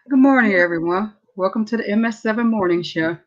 Good morning, everyone. Welcome to the MS7 Morning Show.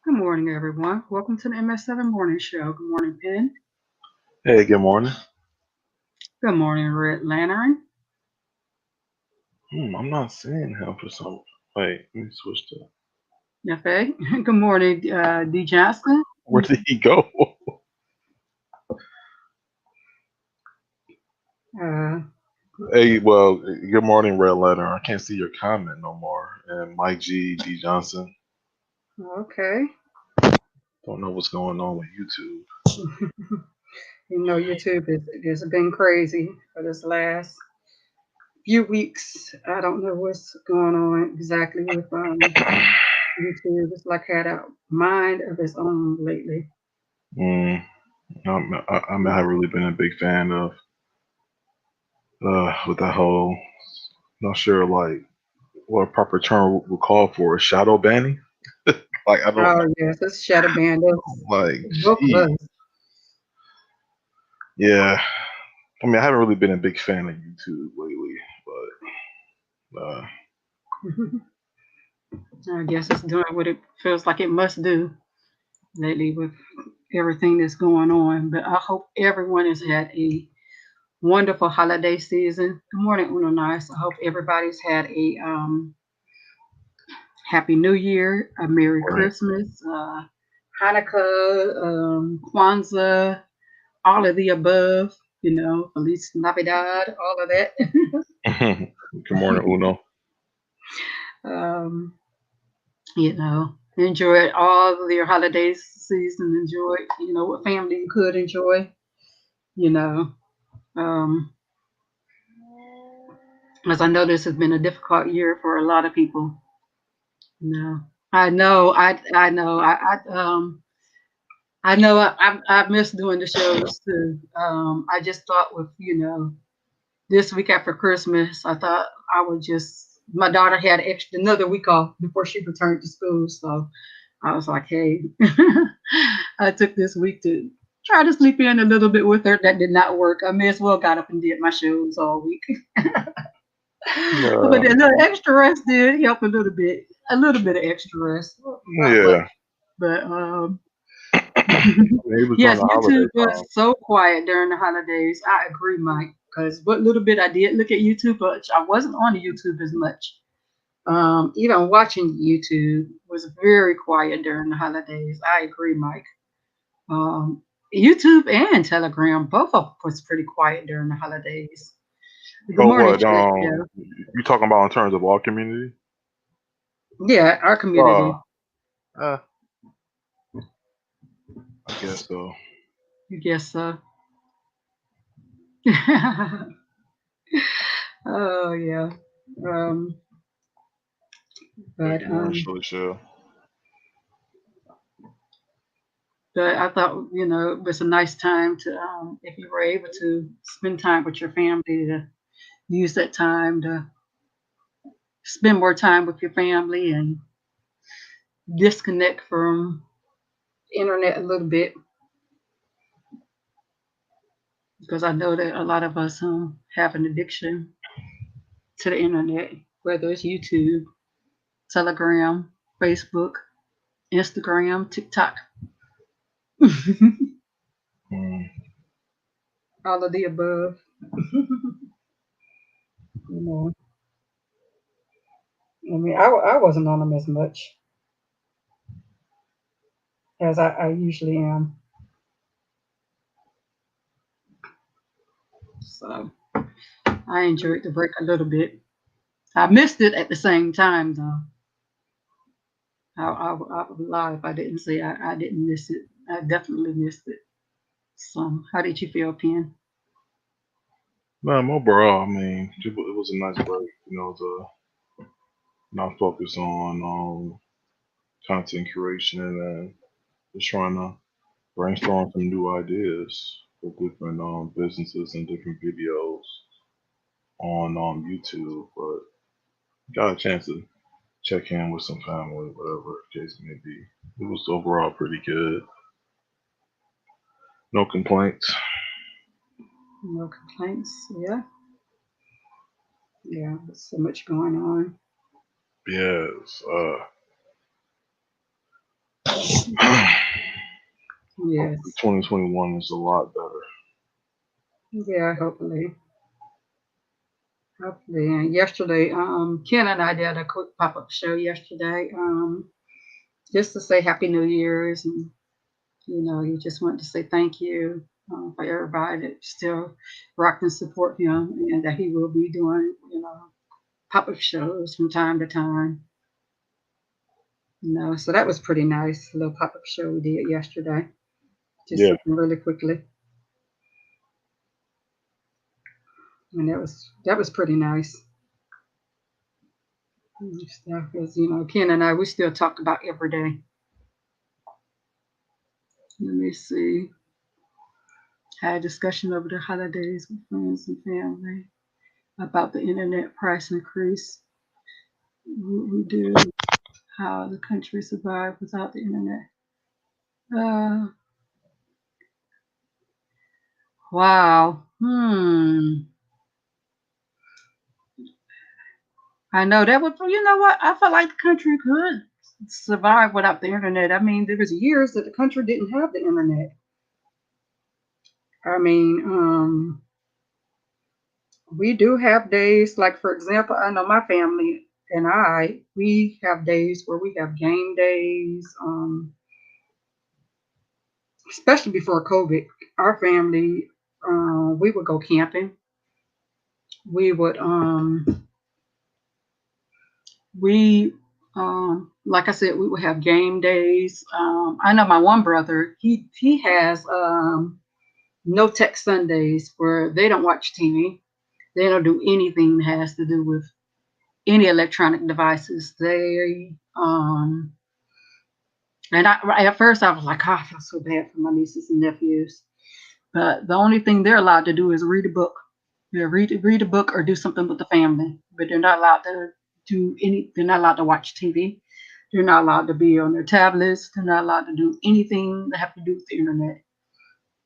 Good morning, everyone. Welcome to the MS7 Morning Show. Good morning, Penn. Hey, good morning. Good morning, Red Lantern. I'm not seeing him for some. Wait, let me switch to. Yafe. Good morning, D. Johnson. Where did he go? Uh, Hey, well, good morning, Red Letter. I can't see your comment no more. And Mike G, D Johnson. okay. Don't know what's going on with YouTube. YouTube has been crazy for this last few weeks. I don't know what's going on exactly with YouTube. It's like had a mind of its own lately. Mm, I haven't really been a big fan of with that whole. Not sure like what a proper term would call for shadow banning. Like I don't Oh yes, it's Shadow Band. That's like. both of Gee, us. yeah. I mean, I haven't really been a big fan of YouTube lately, but I guess it's doing what it feels like it must do lately with everything that's going on. But I hope everyone has had a wonderful holiday season. Good morning, Uno Nice. I hope everybody's had a happy New Year, a Merry right. Christmas, Hanukkah, Kwanzaa, all of the above. Feliz Navidad, all of that. Good morning, Uno. um, enjoy all of your holiday season. Enjoy, what family you could enjoy. You know, um, as I know this has been a difficult year for a lot of people. No, I know, I know, I know, I miss doing the shows too. I just thought with this week after Christmas, I thought I would just. My daughter had another week off before she returned to school, so I was like, hey, I took this week to try to sleep in a little bit with her. That did not work. I may as well got up and did my shows all week. But Uh, a little extra rest did help a little bit. A little bit of extra rest. Not much. yeah. But I mean, it was during yes, the holiday YouTube was time. so quiet during the holidays. I agree, Mike. Because what little bit I did look at YouTube, but I wasn't on YouTube as much. Even watching YouTube was very quiet during the holidays. I agree, Mike. Um, YouTube and Telegram, both of them was pretty quiet during the holidays. Good Oh, morning, what? Trish. Yeah, You talking about in terms of our community? yeah, our Uh, community. eh, I guess so. I guess so. Oh yeah. Um, Hey, but good morning, um, Shirley Shell. but I thought it was a nice time to if you were able to spend time with your family to use that time to spend more time with your family and disconnect from the internet a little bit because I know that a lot of us have an addiction to the internet, whether it's YouTube, Telegram, Facebook, Instagram, TikTok, Mm. all of the above. you know, I mean, I wasn't on them as much as I usually am. So I enjoyed the break a little bit. I missed it at the same time, though. I would lie if I didn't say I didn't miss it. I definitely missed it. So, how did you feel, Pen? Man, overall, I mean, it was a nice break, to not focus on content creation and just trying to brainstorm some new ideas for different businesses and different videos on YouTube. But got a chance to check in with some family, whatever the case may be. It was overall pretty good. No complaints. No complaints. Yeah, yeah. There's so much going on. Yes. Hopefully Yes. 2021 is a lot better. Yeah. Hopefully. Hopefully. And yesterday, Ken and I did a quick pop-up show yesterday, just to say Happy New Year's, and he just wanted to say thank you for everybody that still rock and support him, and that he will be doing, pop-up shows from time to time. So that was pretty nice. A little pop-up show we did yesterday. Just Yeah. something really quickly, and that was pretty nice. Stuff because Ken and I we still talk about every day. Let me see. Had a discussion over the holidays with friends and family about the internet price increase. We do how the country survived without the internet. Uh, wow. I know that would. You know what? I felt like the country could survive without the internet. I mean, there was years that the country didn't have the internet. I mean, we do have days like, for example, I know my family and we have days where we have game days. Especially before COVID, our family, we would go camping. We would, we, like I said, we would have game days. I know my one brother, he has no tech Sundays where they don't watch TV. They don't do anything that has to do with any electronic devices. And at first I was like, oh, I feel so bad for my nieces and nephews. But the only thing they're allowed to do is read a book. Yeah, read a book or do something with the family. But they're not allowed to do any. They're not allowed to watch TV. They're not allowed to be on their tablets. They're not allowed to do anything that have to do with the internet.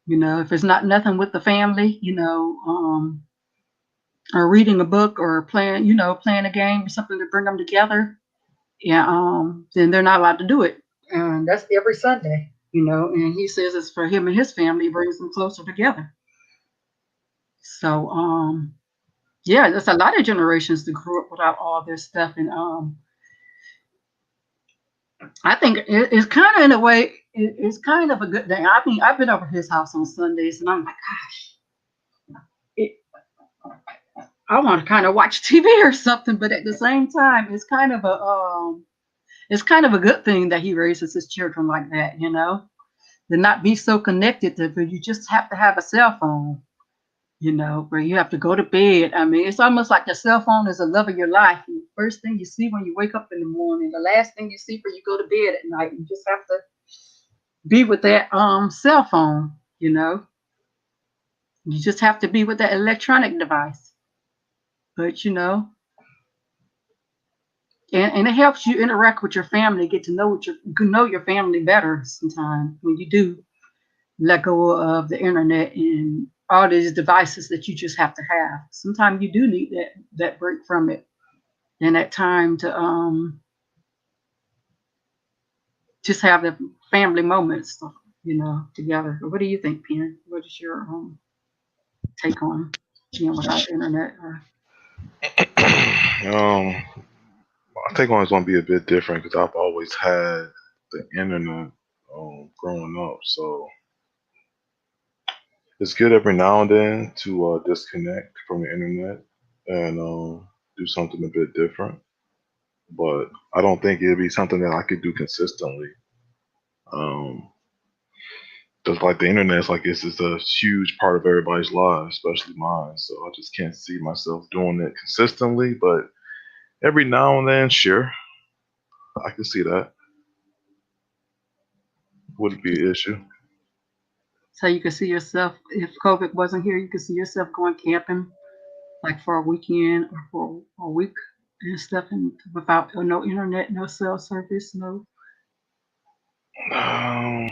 If it's not nothing with the family, or reading a book or playing a game or something to bring them together, yeah, then they're not allowed to do it. And that's every Sunday. And he says it's for him and his family, brings them closer together. So, yeah, there's a lot of generations that grew up without all this stuff, and I think it's kind of in a way, it's kind of a good thing. I mean, I've been over his house on Sundays, and I'm like, gosh, it, I want to kind of watch TV or something, but at the same time, it's kind of a good thing that he raises his children like that, to not be so connected to, but you just have to have a cell phone. Where you have to go to bed. I mean, it's almost like the cell phone is a love of your life. And the first thing you see when you wake up in the morning, the last thing you see when you go to bed at night. You just have to be with that cell phone, you know. You just have to be with that electronic device. But and it helps you interact with your family, get to know your family better sometimes when you do let go of the internet and all these devices that you just have to have. Sometimes you do need that break from it and that time to just have the family moments, together. What do you think, Pen? What is your take on without the internet? I think one's gonna be a bit different because I've always had the internet growing up, so it's good every now and then to disconnect from the internet and do something a bit different. But I don't think it'd be something that I could do consistently. Um, just like the internet, it's like it's just a huge part of everybody's lives, especially mine. So I just can't see myself doing it consistently. But every now and then, sure, I can see that. Wouldn't be an issue. So you could see yourself, if COVID wasn't here, you could see yourself going camping like for a weekend or for a week and stuff, and without no internet, no cell service, no. Um,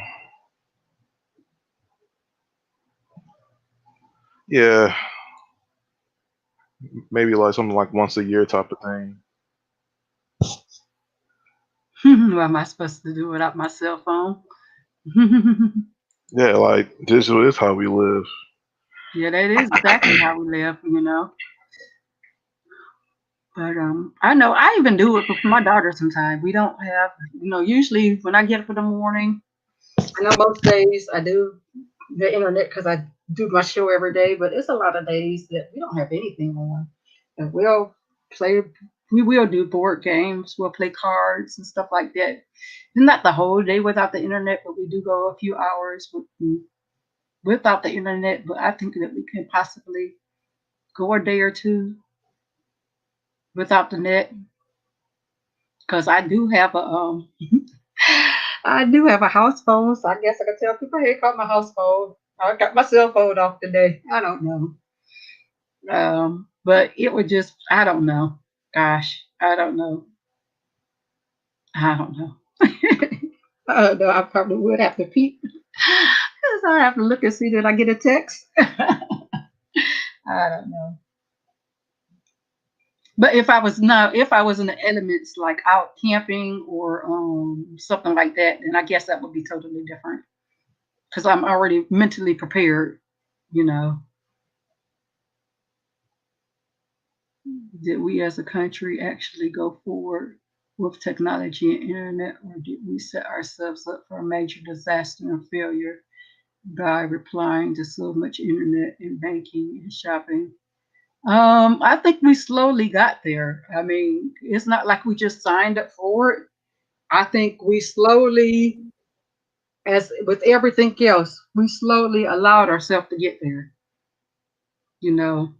yeah, maybe like something like once a year type of thing. What am I supposed to do without my cell phone? Yeah, like digital is how we live. Yeah, that is exactly how we live, you know. But I know I even do it with my daughter sometimes. We don't have, usually when I get up in the morning, I know most days I do the internet because I do my show every day, but it's a lot of days that we don't have anything on. And play, we will do board games, we'll play cards and stuff like that. Not the whole day without the internet, but we do go a few hours without the internet. But I think that we can possibly go a day or two without the net because I do have a I do have a house phone, so I guess I can tell people, hey, call my house phone. I got my cell phone off today. I don't know. But it would just, I don't know. Gosh, I don't know. I don't know. I don't know. I probably would have to peep. Because I have to look and see that I get a text. I don't know. But if I was in the elements like out camping or something like that, then I guess that would be totally different. Because I'm already mentally prepared, you know. Did we as a country actually go forward with technology and internet, or did we set ourselves up for a major disaster and failure by replying to so much internet and banking and shopping? I think we slowly got there. I mean, it's not like we just signed up for it. I think we slowly, as with everything else, we slowly allowed ourselves to get there. You know,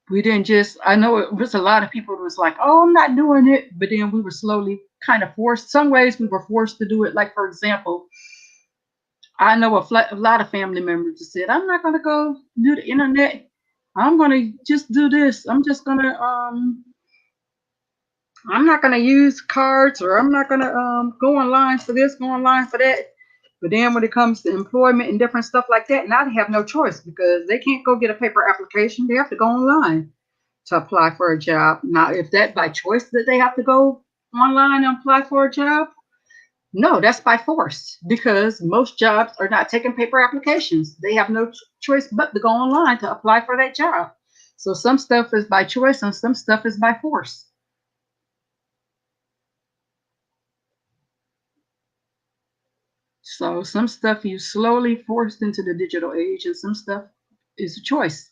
we didn't just, I know it was a lot of people that was like, oh, I'm not doing it. But then we were slowly kind of forced. Some ways we were forced to do it. Like, for example, I know a lot of family members that said, I'm not going to go do the internet. I'm going to just do this. I'm not going to use cards, or I'm not going to go online for this, go online for that. But then when it comes to employment and different stuff like that, now they have no choice because they can't go get a paper application. They have to go online to apply for a job. Now, if that by choice that they have to go online and apply for a job, no, that's by force because most jobs are not taking paper applications. They have no choice but to go online to apply for that job. So some stuff is by choice and some stuff is by force. So some stuff you slowly forced into the digital age and some stuff is a choice,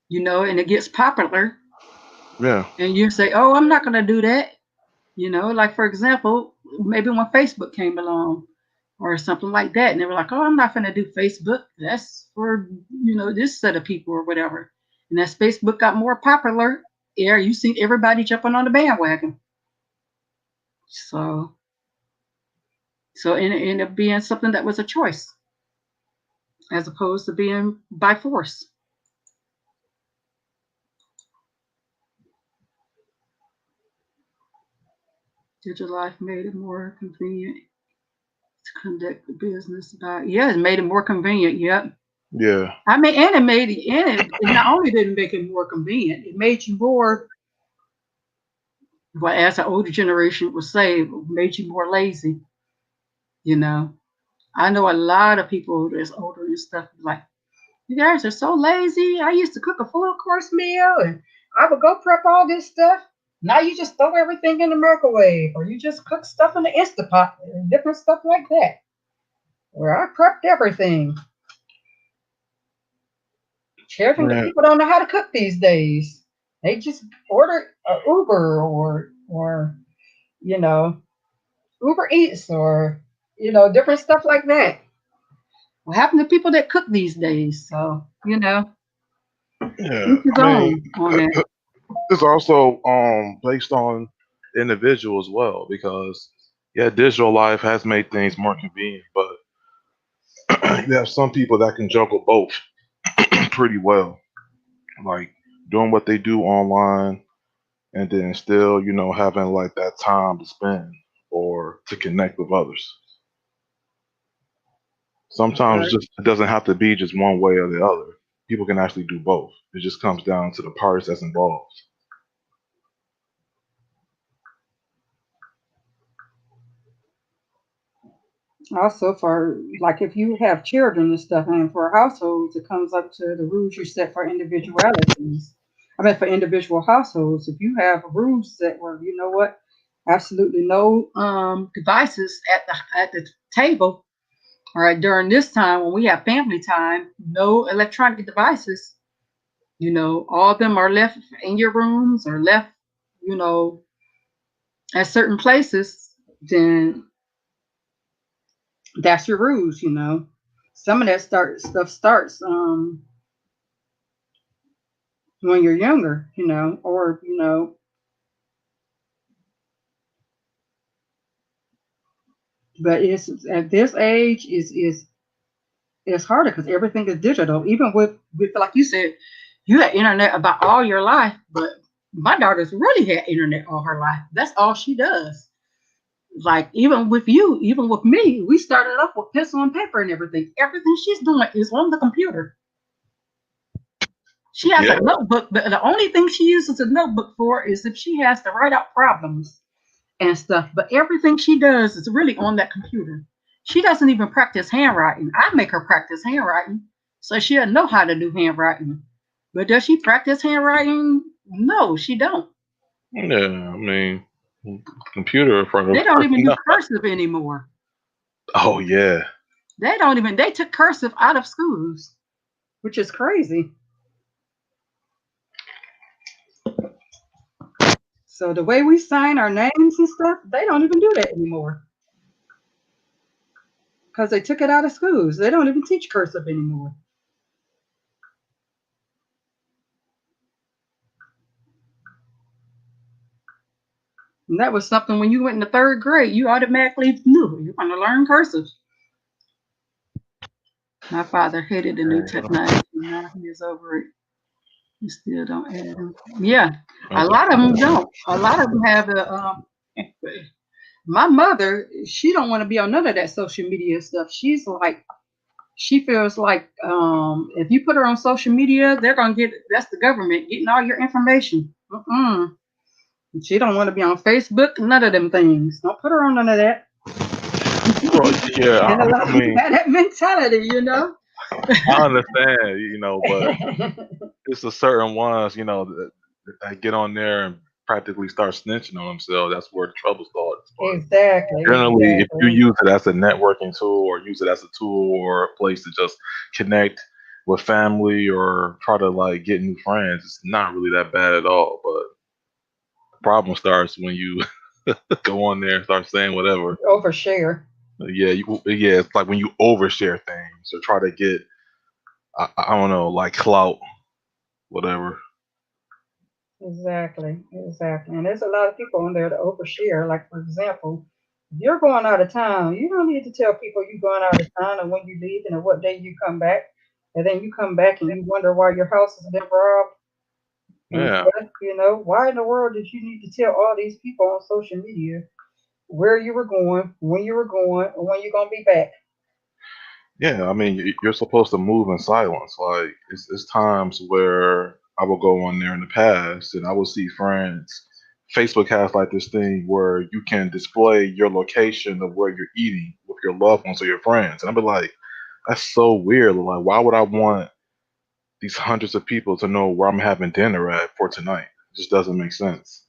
and it gets popular Yeah, and you say, oh, I'm not going to do that. Like for example, maybe when Facebook came along or something like that, and they were like, "Oh, I'm not going to do Facebook. That's for this set of people or whatever." And as Facebook got more popular, you see everybody jumping on the bandwagon. So, so it ended up being something that was a choice as opposed to being by force. Digital life made it more convenient to conduct the business by. Yeah, it made it more convenient. Yep. yeah, I mean, and it not only didn't make it more convenient, it made you more, well, as an older generation would say, it made you more lazy. You know, I know a lot of people that's older and stuff like, you guys are so lazy. I used to cook a full course meal and I would go prep all this stuff. Now you just throw everything in the microwave or you just cook stuff in the Instapot and different stuff like that. Where I prepped everything. Children, yeah. people don't know how to cook these days. They just order a Uber or you know Uber Eats or different stuff like that. What happened to people that cook these days? So Yeah, each his I mean, own on that. it's also based on the individual as well because yeah, digital life has made things more convenient, but you have some people that can juggle both pretty well, like doing what they do online and then still, having like that time to spend or to connect with others. Sometimes Right. just it doesn't have to be just one way or the other. People can actually do both. It just comes down to the parts that's involved. Also, for like if you have children and stuff, and for households, it comes up to the rules you set for individualities. I mean, for individual households, if you have rules set where absolutely no devices at the table, all right, during this time when we have family time, no electronic devices. All of them are left in your rooms or left, you know, at certain places. Then that's your rules. Some of that stuff starts when you're younger, or but it's at this age is it's harder because everything is digital. Even with like you said, you had internet about all your life, but my daughter's really had internet all her life. That's all she does. Like even with you, even with me, we started off with pencil and paper and everything. Everything she's doing is on the computer. She has Yeah, a notebook, but the only thing she uses a notebook for is if she has to write out problems and stuff. But everything she does is really on that computer. She doesn't even practice handwriting. I make her practice handwriting so she'll know how to do handwriting. But does she practice handwriting? No, she don't. yeah. I mean, computer for They don't even do no. cursive anymore. Oh yeah, They took cursive out of schools, which is crazy. So the way we sign our names and stuff, they don't even do that anymore because they took it out of schools. They don't even teach cursive anymore. And that was something when you went in the third grade, you automatically knew you're going to learn cursive. My father hated the new technology. Now he is over it. He still don't add them. Yeah, a that's lot of them a, don't. A lot of them have the. My mother, she don't want to be on none of that social media stuff. She feels like if you put her on social media, they're gonna get that's the government getting all your information. She don't want to be on Facebook, none of them things. Don't put her on none of that. well, yeah. And a lot I of people mean, have that mentality. I understand, but it's a certain ones, that get on there and practically start snitching on themselves. That's where the trouble starts. But Exactly, generally, if you exactly, use it as a networking tool or use it as a tool or a place to just connect with family or try to like get new friends, it's not really that bad at all. But the problem starts when you go on there and start saying whatever. overshare. Yeah, it's like when you overshare things or try to get, I don't know, like clout, whatever. Exactly, exactly. And there's a lot of people on there to overshare. Like for example, if you're going out of town, you don't need to tell people you're going out of town and when you leave and what day you come back. And then you come back and you wonder why your house has been robbed and Yeah. stuff. Why in the world did you need to tell all these people on social media where you were going, when you were going, or when you're gonna be back? Yeah, I mean, you're supposed to move in silence. Like, it's times where I will go on there in the past and I will see friends. Facebook has like this thing where you can display your location of where you're eating with your loved ones or your friends. And I'll be like, that's so weird. Like, why would I want these hundreds of people to know where I'm having dinner at for tonight? It just doesn't make sense.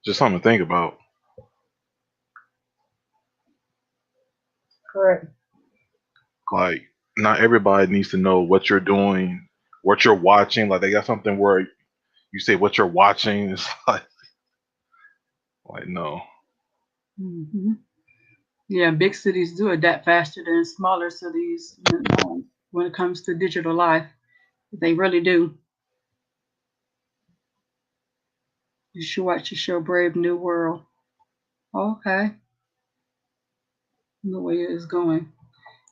Just something to think about. Correct. Like, not everybody needs to know what you're doing, what you're watching. Like they got something where you say what you're watching. It's like no. Hmm. Yeah, big cities do adapt faster than smaller cities when it comes to digital life. They really do. You should watch the show Brave New World. Okay, the way it is going.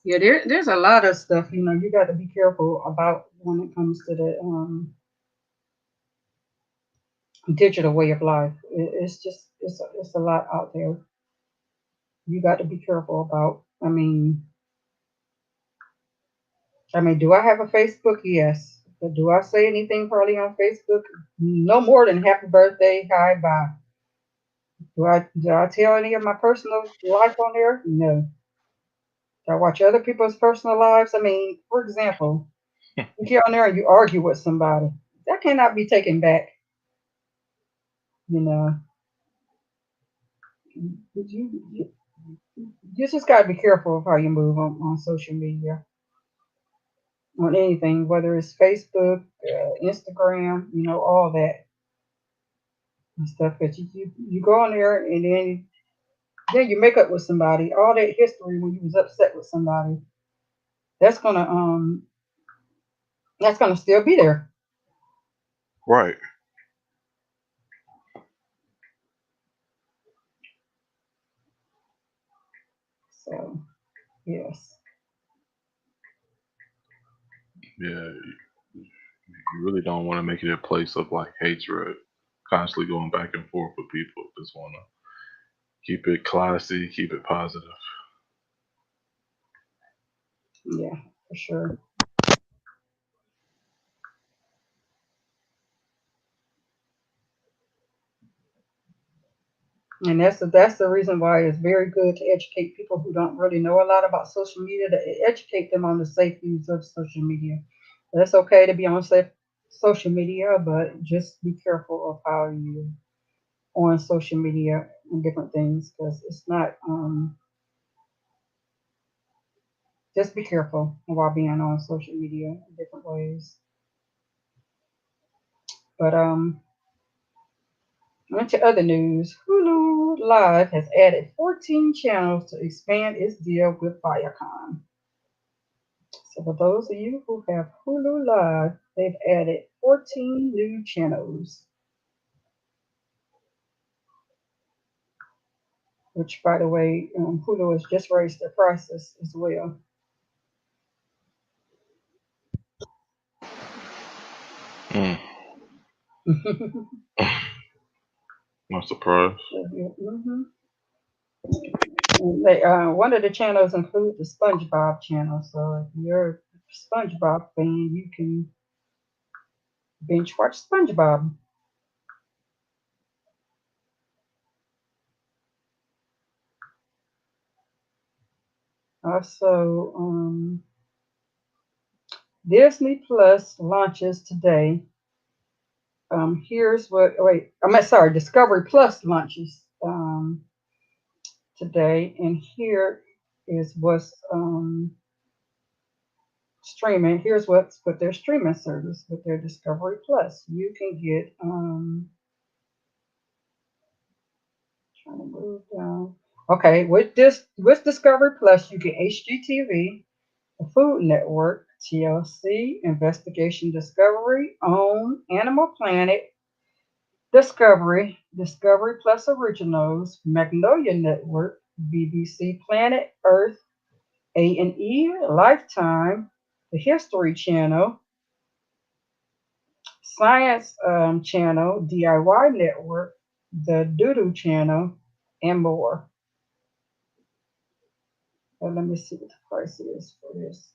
Yeah, there's a lot of stuff. You got to be careful about when it comes to the digital way of life. It's just it's a lot out there. You got to be careful about. I mean, do I have a Facebook? Yes. But do I say anything probably on Facebook? No more than happy birthday, hi, bye. Do I tell any of my personal life on there? No. Do I watch other people's personal lives? I mean, for example, you get on there and you argue with somebody. That cannot be taken back. You know, you, you just got to be careful of how you move on social media, on anything, whether it's Facebook, Instagram, all that and stuff. But you go on there and then you make up with somebody. All that history when you was upset with somebody, that's gonna um that's gonna still be there. Right. So yes, Yeah. You really don't want to make it a place of like hatred, constantly going back and forth with people. Just want to keep it classy, keep it positive. yeah, for sure. And that's the reason why it's very good to educate people who don't really know a lot about social media, to educate them on the safe use of social media. It's okay to be on safe social media, but just be careful of how you on social media and different things because it's not. Just be careful while being on social media in different ways. But on to other news. Hulu Live has added 14 channels to expand its deal with Viacom. So for those of you who have Hulu Live, they've added 14 new channels, which, by the way, Hulu has just raised their prices as well. Mm. Mhm. Not surprised. One of the channels includes the SpongeBob channel. So if you're a SpongeBob fan, you can binge watch SpongeBob. Also, Disney Plus launches today. Here's what. Wait, I'm sorry. Discovery Plus launches today, and here is what's streaming. Here's what's with their streaming service with their Discovery Plus. You can get trying to move down. Okay, with Discovery Plus, you get HGTV, the Food Network, TLC, Investigation Discovery, OWN, Animal Planet, Discovery, Discovery Plus Originals, Magnolia Network, BBC Planet Earth, A&E, Lifetime, the History Channel, Science Channel, DIY Network, the Doodoo Channel, and more. Let me see what the price is for this.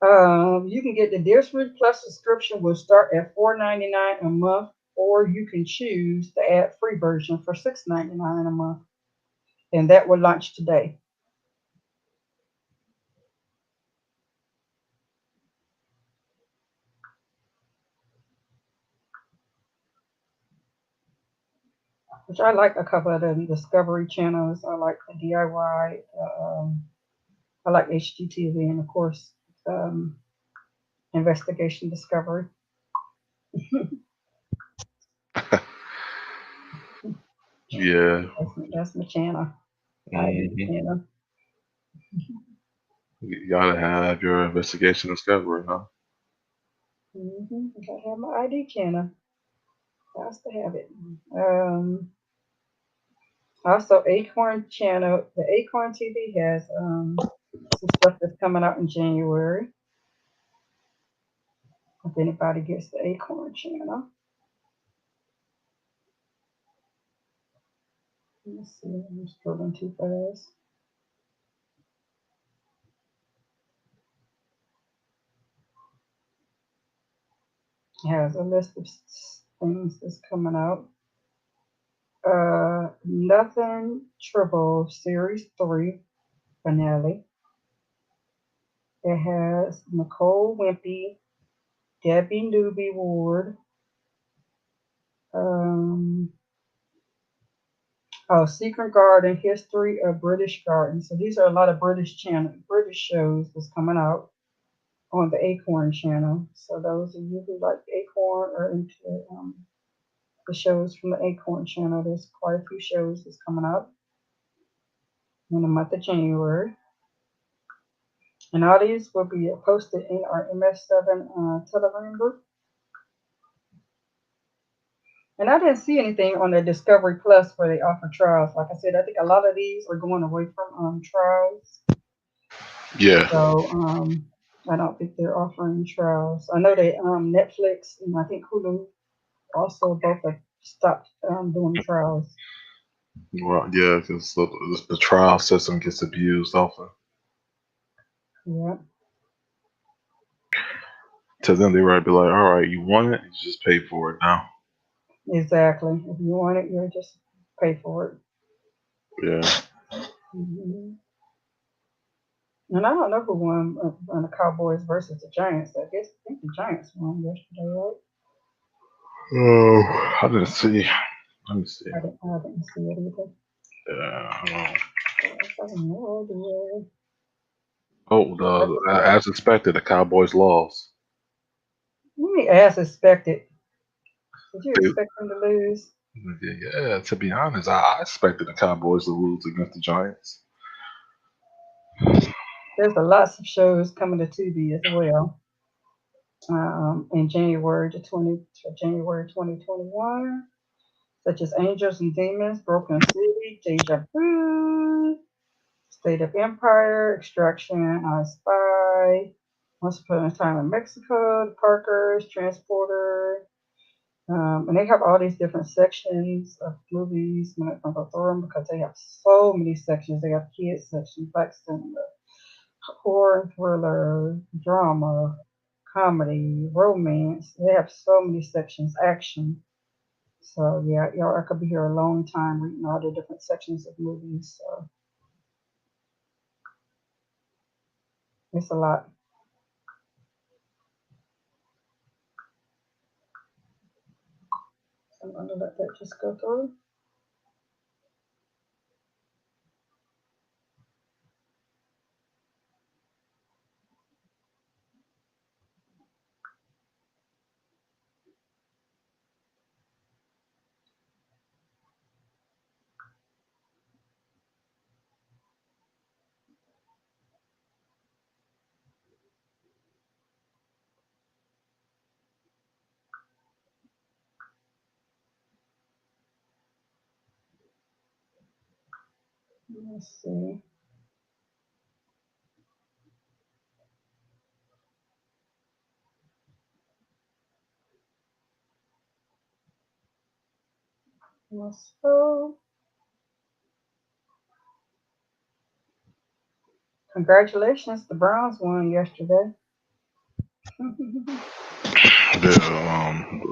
You can get the Discovery Plus subscription will start at $4.99 a month, or you can choose the ad-free version for $6.99 a month, and that will launch today. Which I like a couple of the Discovery channels. I like the DIY. I like HGTV, and of course, um, Investigation Discovery. Yeah. That's my channel. ID Hmm. channel. You gotta have your investigation discovery, huh? I gotta have my ID channel. Has to have it. Um, Also, Acorn channel. The Acorn TV has some stuff that's coming out in January. If anybody gets the Acorn channel, let's see. I'm scrolling too fast. It has a list of things that's coming out. Nothing Triple Series 3 finale. It has Nicole Wimpy, Debbie Newby Ward, um, Secret Garden, History of British Garden. So these are a lot of British shows that's coming out on the Acorn channel. So those of you who like Acorn or into the shows from the Acorn channel, there's quite a few shows that's coming out in the month of January. And all these will be posted in our MS7 Telegram group. And I didn't see anything on the Discovery Plus where they offer trials. Like I said, I think a lot of these are going away from trials. Yeah. So I don't think they're offering trials. I know they Netflix and I think Hulu also both have stopped doing trials. Well, yeah, because the trial system gets abused often. Yeah, To them, they might be like, "All right, you want it, you just pay for it now." exactly. If you want it, you just pay for it. Yeah. hmm And I don't know who won on the Cowboys versus the Giants. I think the Giants won yesterday, right? Oh, I didn't see. Let me see. I didn't see it either. Yeah. I have no idea. Oh, That's as expected, the Cowboys lost. Let me as expected. Did you They, expect them to lose? yeah, to be honest, I expected the Cowboys to lose against the Giants. There's a lots of shows coming to Tubi as well. In January 2021, such as Angels and Demons, Broken City, Deja Vu, State of Empire, Extraction, I Spy, Once Upon a Time in Mexico, The Parkers, Transporter, and they have all these different sections of movies. I'm not going to go through them because they have so many sections. They have kids section, black cinema, horror and thriller, drama, comedy, romance. They have so many sections, action. So yeah, y'all, I could be here a long time reading all the different sections of movies. So it's a lot. So I'm gonna let that just go through. Let's see. So congratulations, the Browns won yesterday.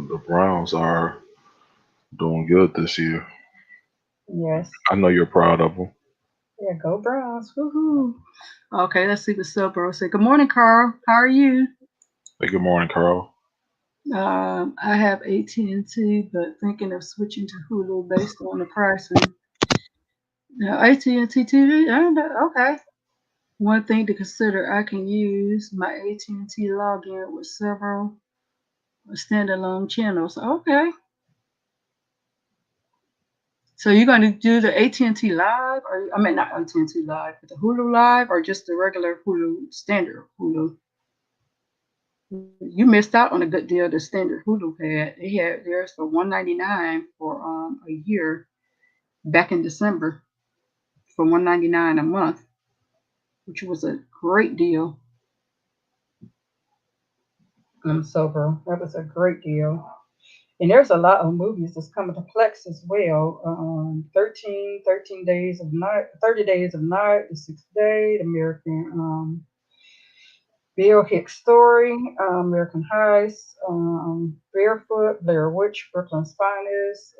The Browns are doing good this year. Yes. I know you're proud of them. Yeah, go Browns. Woohoo. Okay, let's see what Silbro said. Good morning, Carl. How are you? Hey, good morning, Carl. I have AT&T, but thinking of switching to Hulu based on the pricing. Now, AT&T TV. Okay. One thing to consider, I can use my AT&T login with several standalone channels. Okay. So you're going to do the AT&T Live, or I mean not AT&T Live, but the Hulu Live, or just the regular Hulu standard Hulu? You missed out on a good deal. The standard Hulu had they had theirs for $1.99 for a year back in December for $1.99 a month, which was a great deal. So, bro, that was a great deal. And there's a lot of movies that's coming to Plex as well. 13 Days of Night, 30 Days of Night, The Sixth Day, the American Bill Hicks Story, American Heist, Barefoot, Blair Witch, Brooklyn's Finest,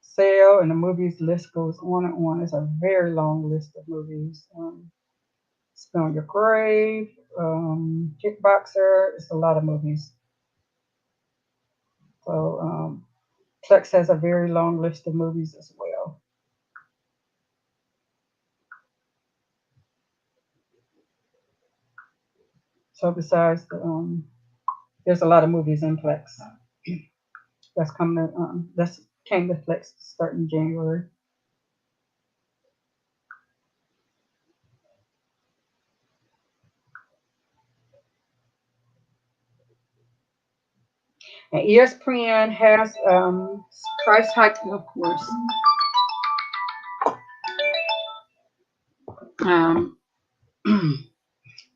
Sale, and the movies list goes on and on. It's a very long list of movies. Spin on Your Grave, Kickboxer. It's a lot of movies. So Plex has a very long list of movies as well. So besides, there's a lot of movies in Plex that's coming. That's came to Plex starting January. And ESPN has price hike, of course. Um,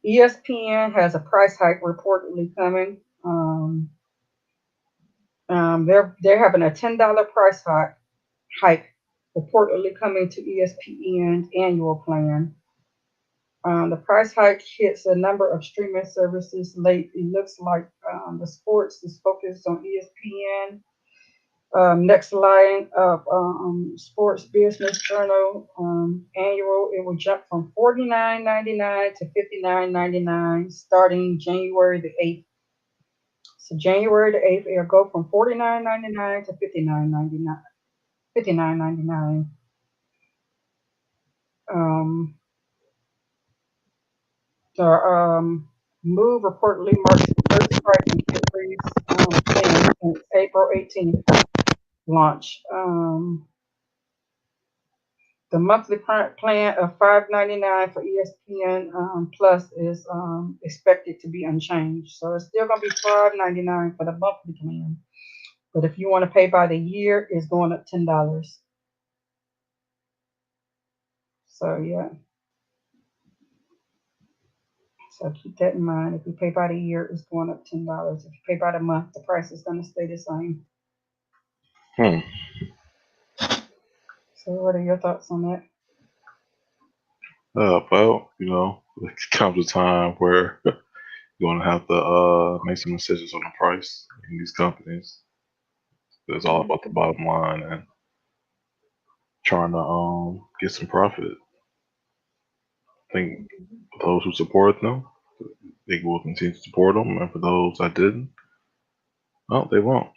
ESPN has a price hike reportedly coming. They're having a $10 price hike reportedly coming to ESPN's annual plan. The price hike hits a number of streaming services late. It looks like the sports is focused on ESPN. Next line of Sports Business Journal annual, it will jump from $49.99 to $59.99 starting January the 8th. So January the 8th, it'll go from $49.99 to $59.99. $59.99. The move reportedly marks the first price increase since April 18th launch. The monthly plan of $5.99 for ESPN Plus is expected to be unchanged. So it's still going to be $5.99 for the monthly plan. But if you want to pay by the year, it's going up $10. So yeah. So keep that in mind. If you pay by the year, it's going up $10. If you pay by the month, the price is going to stay the same. So what are your thoughts on that? Well, it comes a time where you're going to have to make some decisions on the price in these companies. It's all about the bottom line and trying to get some profit. I think for those who support them, they will continue to support them, and for those that didn't, well, they won't.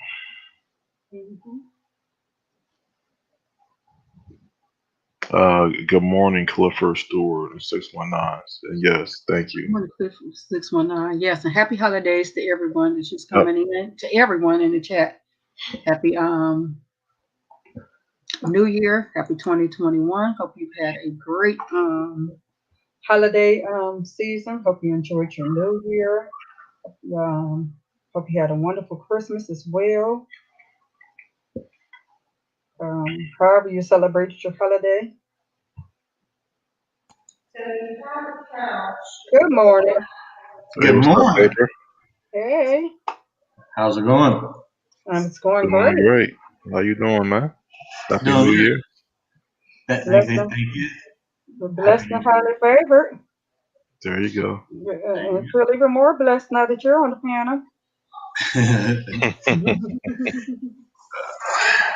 Good morning, Clifford Stewart, 619. And yes, thank you. Morning, Cliff 619. Yes, and happy holidays to everyone that's just coming in. To everyone in the chat, happy New Year, happy 2021. Hope you've had a great holiday season. Hope you enjoyed your New Year. Hope you had a wonderful Christmas as well. However you celebrated your holiday. Good morning. Hey, what's up, Paper? Hey. How's it going? It's going great. Great. How you doing, man? Happy New Year. Thank you. We're blessed and highly favored. There you go. And feel even more blessed now that you're on the panel.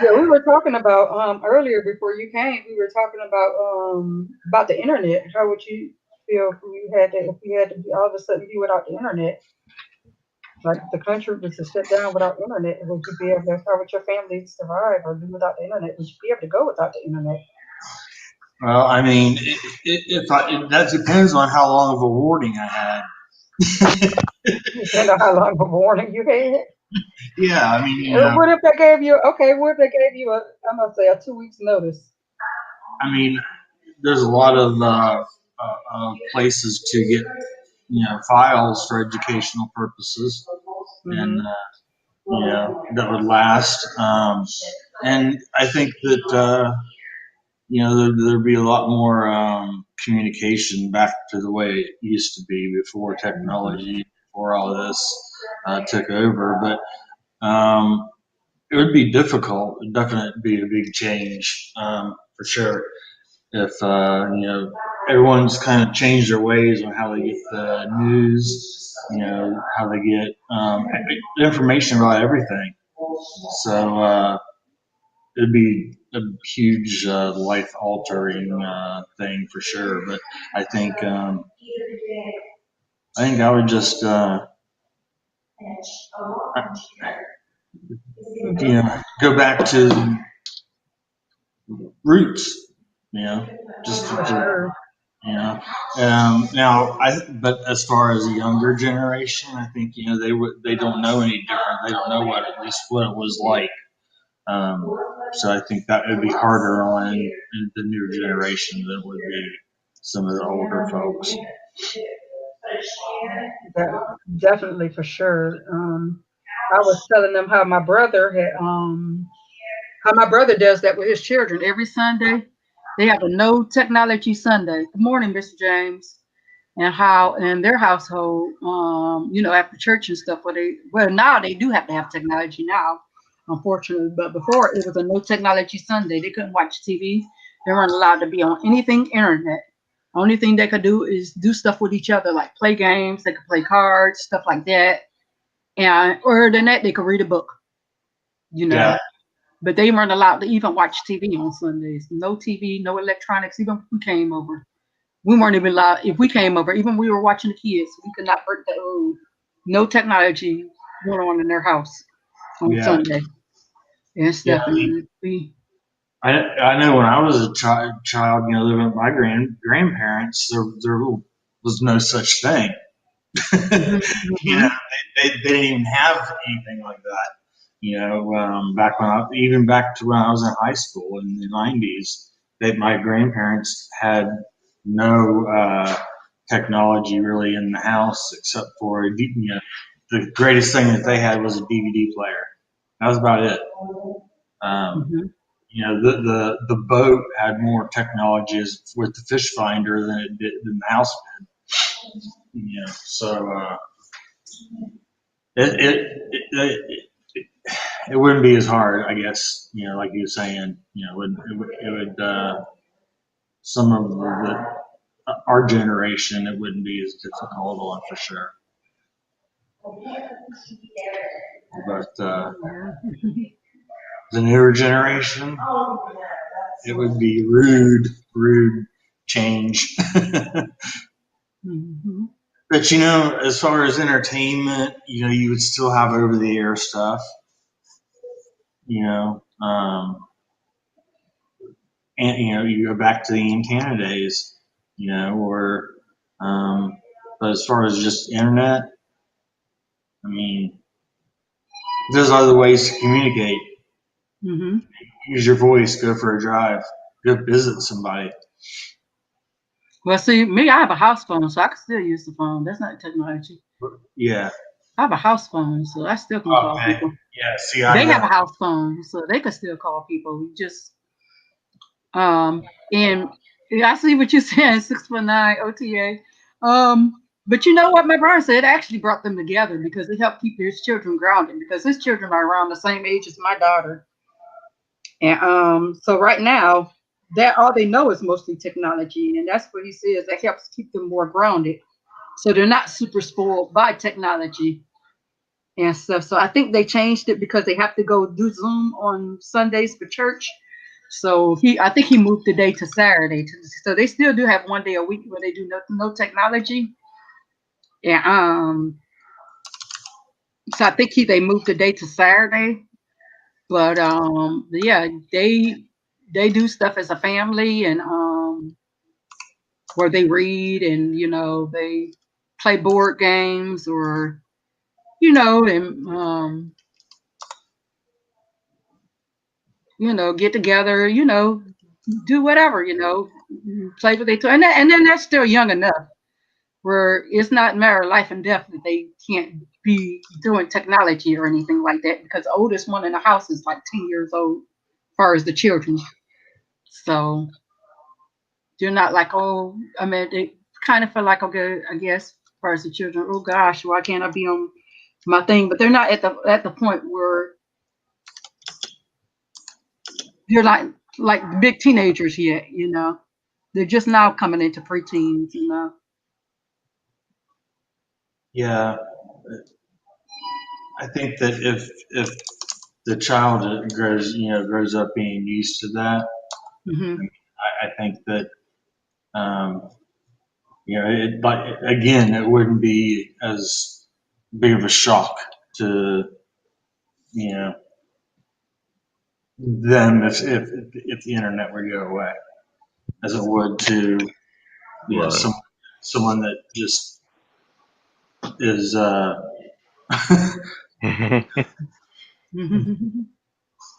Yeah, we were talking about earlier before you came. We were talking about the internet. How would you feel if you had to be all of a sudden be without the internet? Like if the country was to shut down without internet, would you be able to? How would your family survive or do without the internet? Would you be able to go without the internet? Well, I mean, that depends on how long of a warning I had. Depending on how long of a warning you had. Yeah, I mean, What if they gave you? Okay, what if they gave you I'm gonna say a 2 weeks notice? I mean, there's a lot of places to get, files for educational purposes, and Mm-hmm. that would last. And I think that there'd be a lot more communication back to the way it used to be before technology, before all this took over. But it would be difficult. It'd definitely be a big change for sure. If everyone's kind of changed their ways on how they get the news, how they get information about everything. So it'd be a huge life altering thing for sure. But I think I would just go back to roots. Just For to, sure. Now, but as far as the younger generation, I think they don't know any different. They don't know what at least what it was like. So I think that would be harder on the new generation than it would be some of the older folks. Definitely for sure. I was telling them how my brother had how my brother does that with his children every Sunday. They have a no technology Sunday. Good morning, Mr. James. And how in their household, after church and stuff, now they do have to have technology now, unfortunately. But before it was a no technology Sunday. They couldn't watch TV. They weren't allowed to be on anything internet. Only thing they could do is do stuff with each other, like play games. They could play cards, stuff like that. And other than that, they could read a book. You know. Yeah, But they weren't allowed to even watch TV on Sundays. No TV, no electronics. Even if we came over, we weren't even allowed. If we came over, even we were watching the kids, we could not break the rule. No technology going on in their house on yeah, Sunday and yeah. stuff. And we, I know when I was a child, living with my grandparents, there was no such thing. mm-hmm, you mm-hmm, know, they didn't even have anything like that. Back even back to when I was in high school in the '90s, my grandparents had no technology really in the house except for the greatest thing that they had was a DVD player. That was about it. Um, mm-hmm. the boat had more technologies with the fish finder than the house did. So it, it, it it wouldn't be as hard, I guess. Like you were saying, it would some of our generation, it wouldn't be as difficult on for sure. But the newer generation, it would be rude change. Mm-hmm. But as far as entertainment, you would still have over the air stuff. You know, and you go back to the antenna days. Or but as far as just internet, I mean, there's other ways to communicate. Mm-hmm. Use your voice, go for a drive, go visit somebody. Well, see, me, I have a house phone, so I can still use the phone. That's not technology. Yeah. I have a house phone, so I still can call Okay. people. Yeah. See, They I have a don't. house phone, so they can still call people. Just and yeah, I see what you're saying, 619 OTA. But you know what my brother said? It actually brought them together because it helped keep his children grounded because his children are around the same age as my daughter. And so right now, that all they know is mostly technology, and that's what he says that helps keep them more grounded. So they're not super spoiled by technology and stuff. So I think they changed it because they have to go do Zoom on Sundays for church. So I think he moved the day to Saturday. So they still do have one day a week where they do no technology. And so I think they moved the day to Saturday. But yeah, they do stuff as a family, and where they read and they play board games or and get together, do whatever, play with each other, and then they're still young enough where it's not a matter of life and death that they can't be doing technology or anything like that, because the oldest one in the house is like 10 years old as far as the children. So they're not like, oh, I mean, they kind of feel like, okay, I guess as far as the children, oh gosh, why can't I be on my thing? But they're not at the point where they're like big teenagers yet, They're just now coming into preteens, Yeah, I think that if the child grows up being used to that, Mm-hmm. I think that but again, it wouldn't be as big of a shock to you know them if the internet were to go away, as it would to Right. someone that just is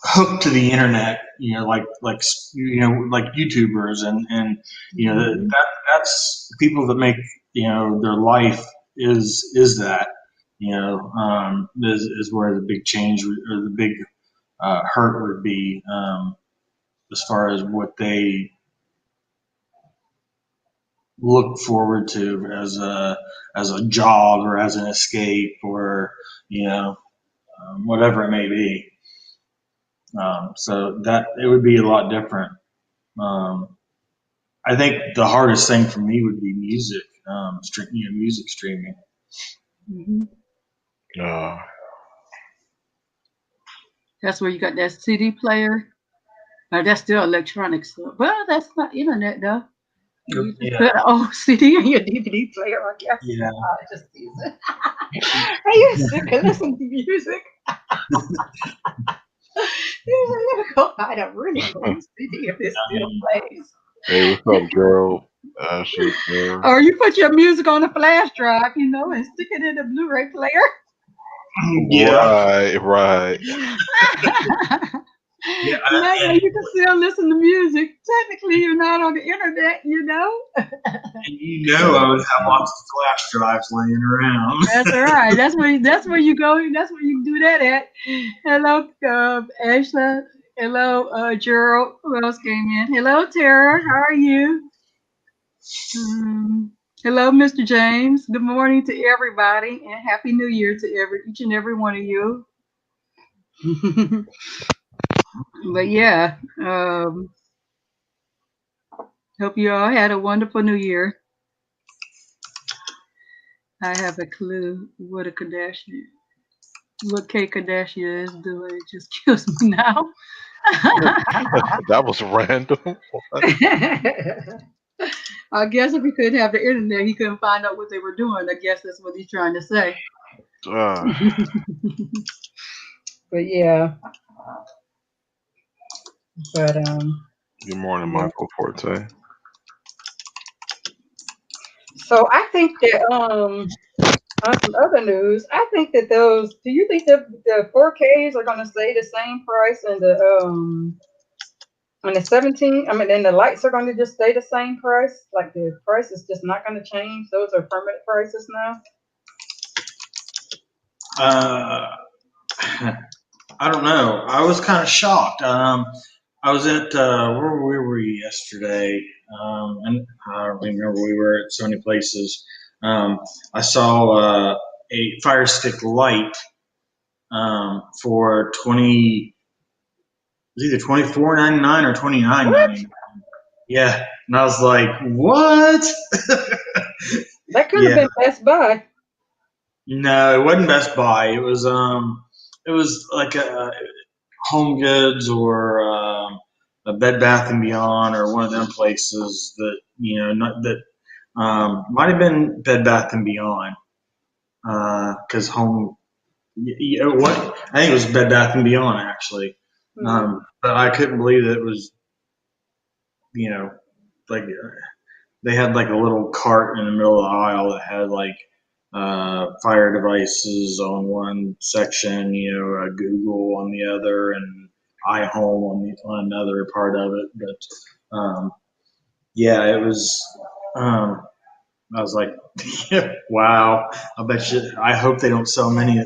hooked to the internet, like YouTubers and that's people that make their life is that is where the big change or the big hurt would be as far as what they look forward to as a job or as an escape or whatever it may be. So that it would be a lot different. I think the hardest thing for me would be music, music streaming. Mm-hmm. Uh, That's where you got that CD player. Now that's still electronic stuff. Well, that's not internet though. You just Yeah, put an old CD in your DVD player, I guess. yeah. Just teasing. Are you sick of listening to music? You never go buy a really old CD if it still plays. hey, what's up, Gerald? Ashley, Sarah. Or you put your music on a flash drive, and stick it in a Blu-ray player. Yeah, Right. yeah. That way you can still listen to music. Technically, you're not on the internet, And I would have lots of flash drives laying around. That's all right. That's where you go. That's where you do that at. Hello, Ashley. Hello, Gerald. Who else came in? Hello, Tara. How are you? Hello, Mr. James. Good morning to everybody, and Happy New Year to each and every one of you. But yeah, hope you all had a wonderful New Year. I have a clue what K Kardashian is doing. It just kills me now. That was random. I guess if he couldn't have the internet, he couldn't find out what they were doing. I guess that's what he's trying to say. But yeah. But Good morning, Michael Forte. So I think that on some other news, I think that those. Do you think that the 4Ks are going to stay the same price and the 17? I mean, and the lights are going to just stay the same price. Like the price is just not going to change. Those are permanent prices now. I don't know. I was kind of shocked. I was at where were we yesterday? And I don't remember. We were at so many places. I saw a Fire Stick light for 20. It was either $24.99 or $29.99. Yeah, and I was like, "What?" That could have been Best Buy. No, it wasn't Best Buy. It was like a Home Goods or a Bed Bath and Beyond or one of them places that might have been Bed Bath and Beyond because Home. What I think it was Bed Bath and Beyond actually, but I couldn't believe that it was like they had like a little cart in the middle of the aisle that had like fire devices on one section, Google on the other, and iHome on another part of it. But yeah, it was. I was like, wow. I hope they don't sell many.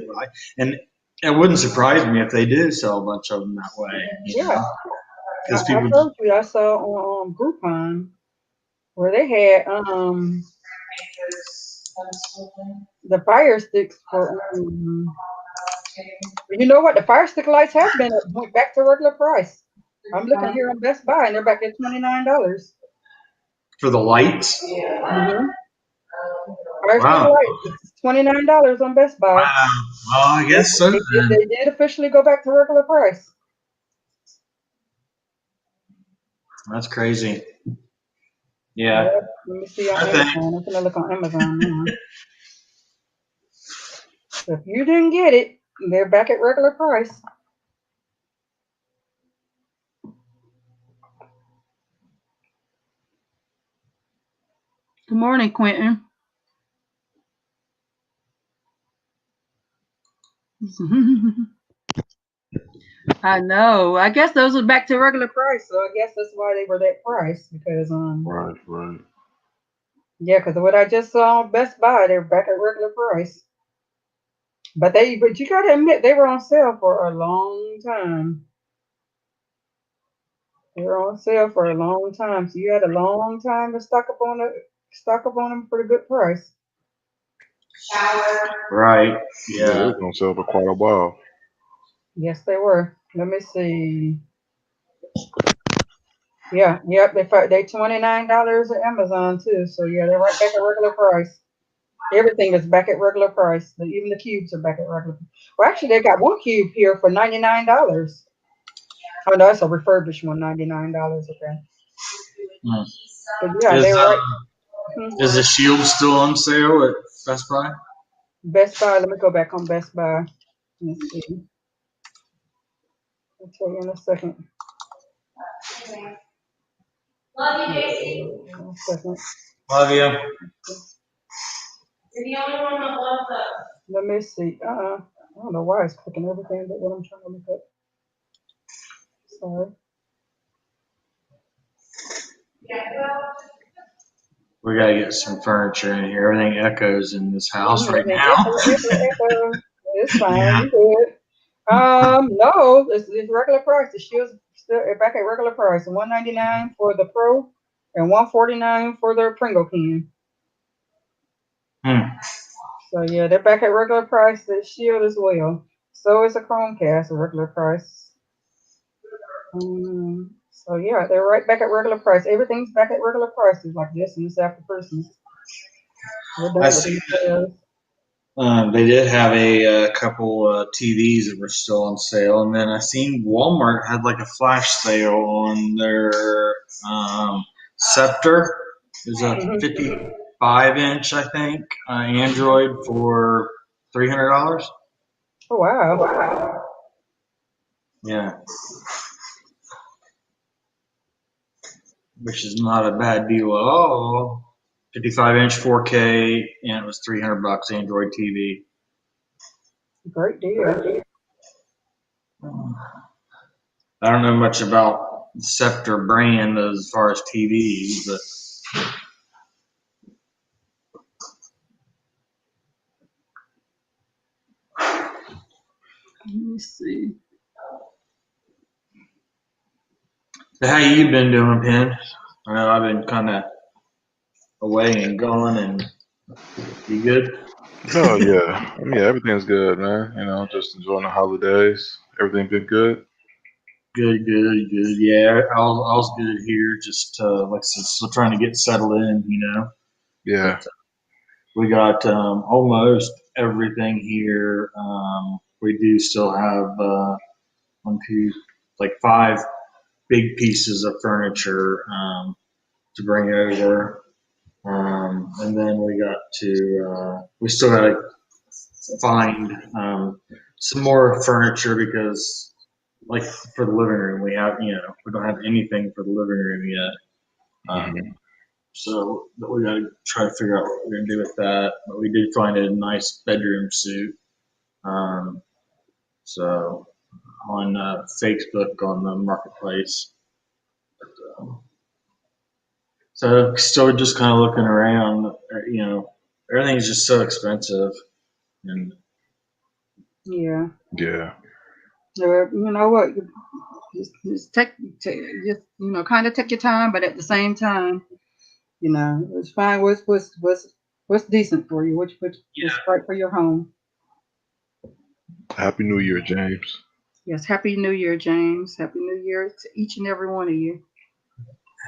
And it wouldn't surprise me if they do sell a bunch of them that way. Yeah. Because I people. told you I saw on Groupon where they had the fire sticks for you know what, the fire stick lights have went back to regular price. I'm looking here on Best Buy and they're back at $29. For the lights? Mm-hmm. Fire stick Wow. lights, $29 on Best Buy. Wow. Well, I guess so. They did officially go back to regular price. That's crazy. Yeah. Let me see on Amazon. I'm gonna look on Amazon now. So if you didn't get it, they're back at regular price. Good morning, Quentin. I know. I guess those are back to regular price, so I guess that's why they were that price because Right. yeah, because what I just saw on Best Buy, they're back at regular price. But you gotta admit they were on sale for a long time. They were on sale for a long time, so you had a long time to stock up on them for a good price. Right. Yeah, it was on sale for quite a while. Yes, they were. Let me see. Yeah, yep. They $29 at Amazon too. So yeah, they're right back at regular price. Everything is back at regular price. Even the cubes are back at regular. Well, actually, they got one cube here for $99. Oh no, that's a refurbished one, $99. Okay. But yeah, they're right. Is the Shield still on sale at Best Buy? Best Buy. Let me go back on Best Buy. Let's see. I'll tell you in a second. Love you, Casey. 1 second. Love you. You're the only one that loves us. Let me see. I don't know why it's clicking everything but what I'm trying to look up. Sorry. We gotta get some furniture in here. Everything echoes in this house right now. Echo. It's fine. You good. No, it's regular price. The Shield's still back at regular price. $199 for the Pro and $149 for the Pringle can. So yeah, they're back at regular price. The Shield as well. So is a Chromecast, a regular price. So yeah, they're right back at regular price. Everything's back at regular prices like this, and this after Christmas. We're done with these sales. They did have a couple TVs that were still on sale, and then I seen Walmart had like a flash sale on their Scepter. It was a 55-inch, I think, Android for $300. Oh wow! Yeah, which is not a bad deal at all. 55-inch 4K, and it was $300 Android TV. Great deal. I don't know much about the Scepter brand as far as TVs, but Let me see. so how you been doing, Penn? I know I've been kind of away and gone, and you good? Oh yeah, I mean everything's good, man. Just enjoying the holidays. Everything been good. Good. Yeah, all's good here. Just like I said, still trying to get settled in, Yeah. But, we got almost everything here. We do still have like 5 big pieces of furniture to bring over. And then we still got to find some more furniture because, like, for the living room, we don't have anything for the living room yet. So we got to try to figure out what we're going to do with that. But we did find a nice bedroom suit. So on Facebook on the marketplace. So still just kind of looking around. Everything's just so expensive. And Yeah. Yeah. You know what? Just kind of take your time, but at the same time, it's fine. What's decent for you? What's right for your home? Happy New Year, James. Yes. Happy New Year, James. Happy New Year to each and every one of you.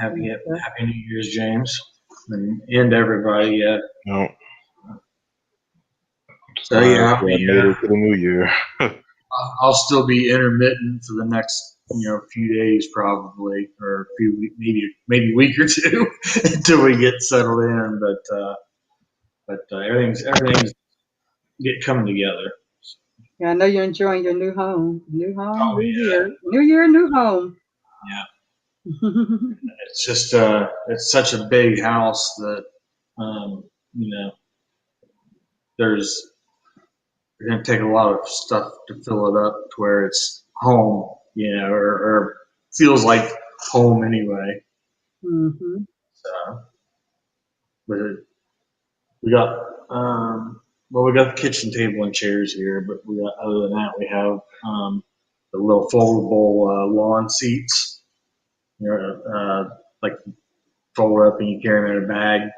Happy New Year's, James, and everybody. Yeah. No. So yeah, I made it to the new year. I'll still be intermittent for the next few days probably, or a few maybe a week or two until we get settled in. But everything's coming together. Yeah, I know you're enjoying your new home. New home, Oh, new yeah. year. New year, new home. Yeah. It's just it's such a big house that there's going to take a lot of stuff to fill it up to where it's home, or feels like home anyway. Mm-hmm. So, but we got we got the kitchen table and chairs here, but other than that we have the little foldable lawn seats, like fold up and you carry them in a bag.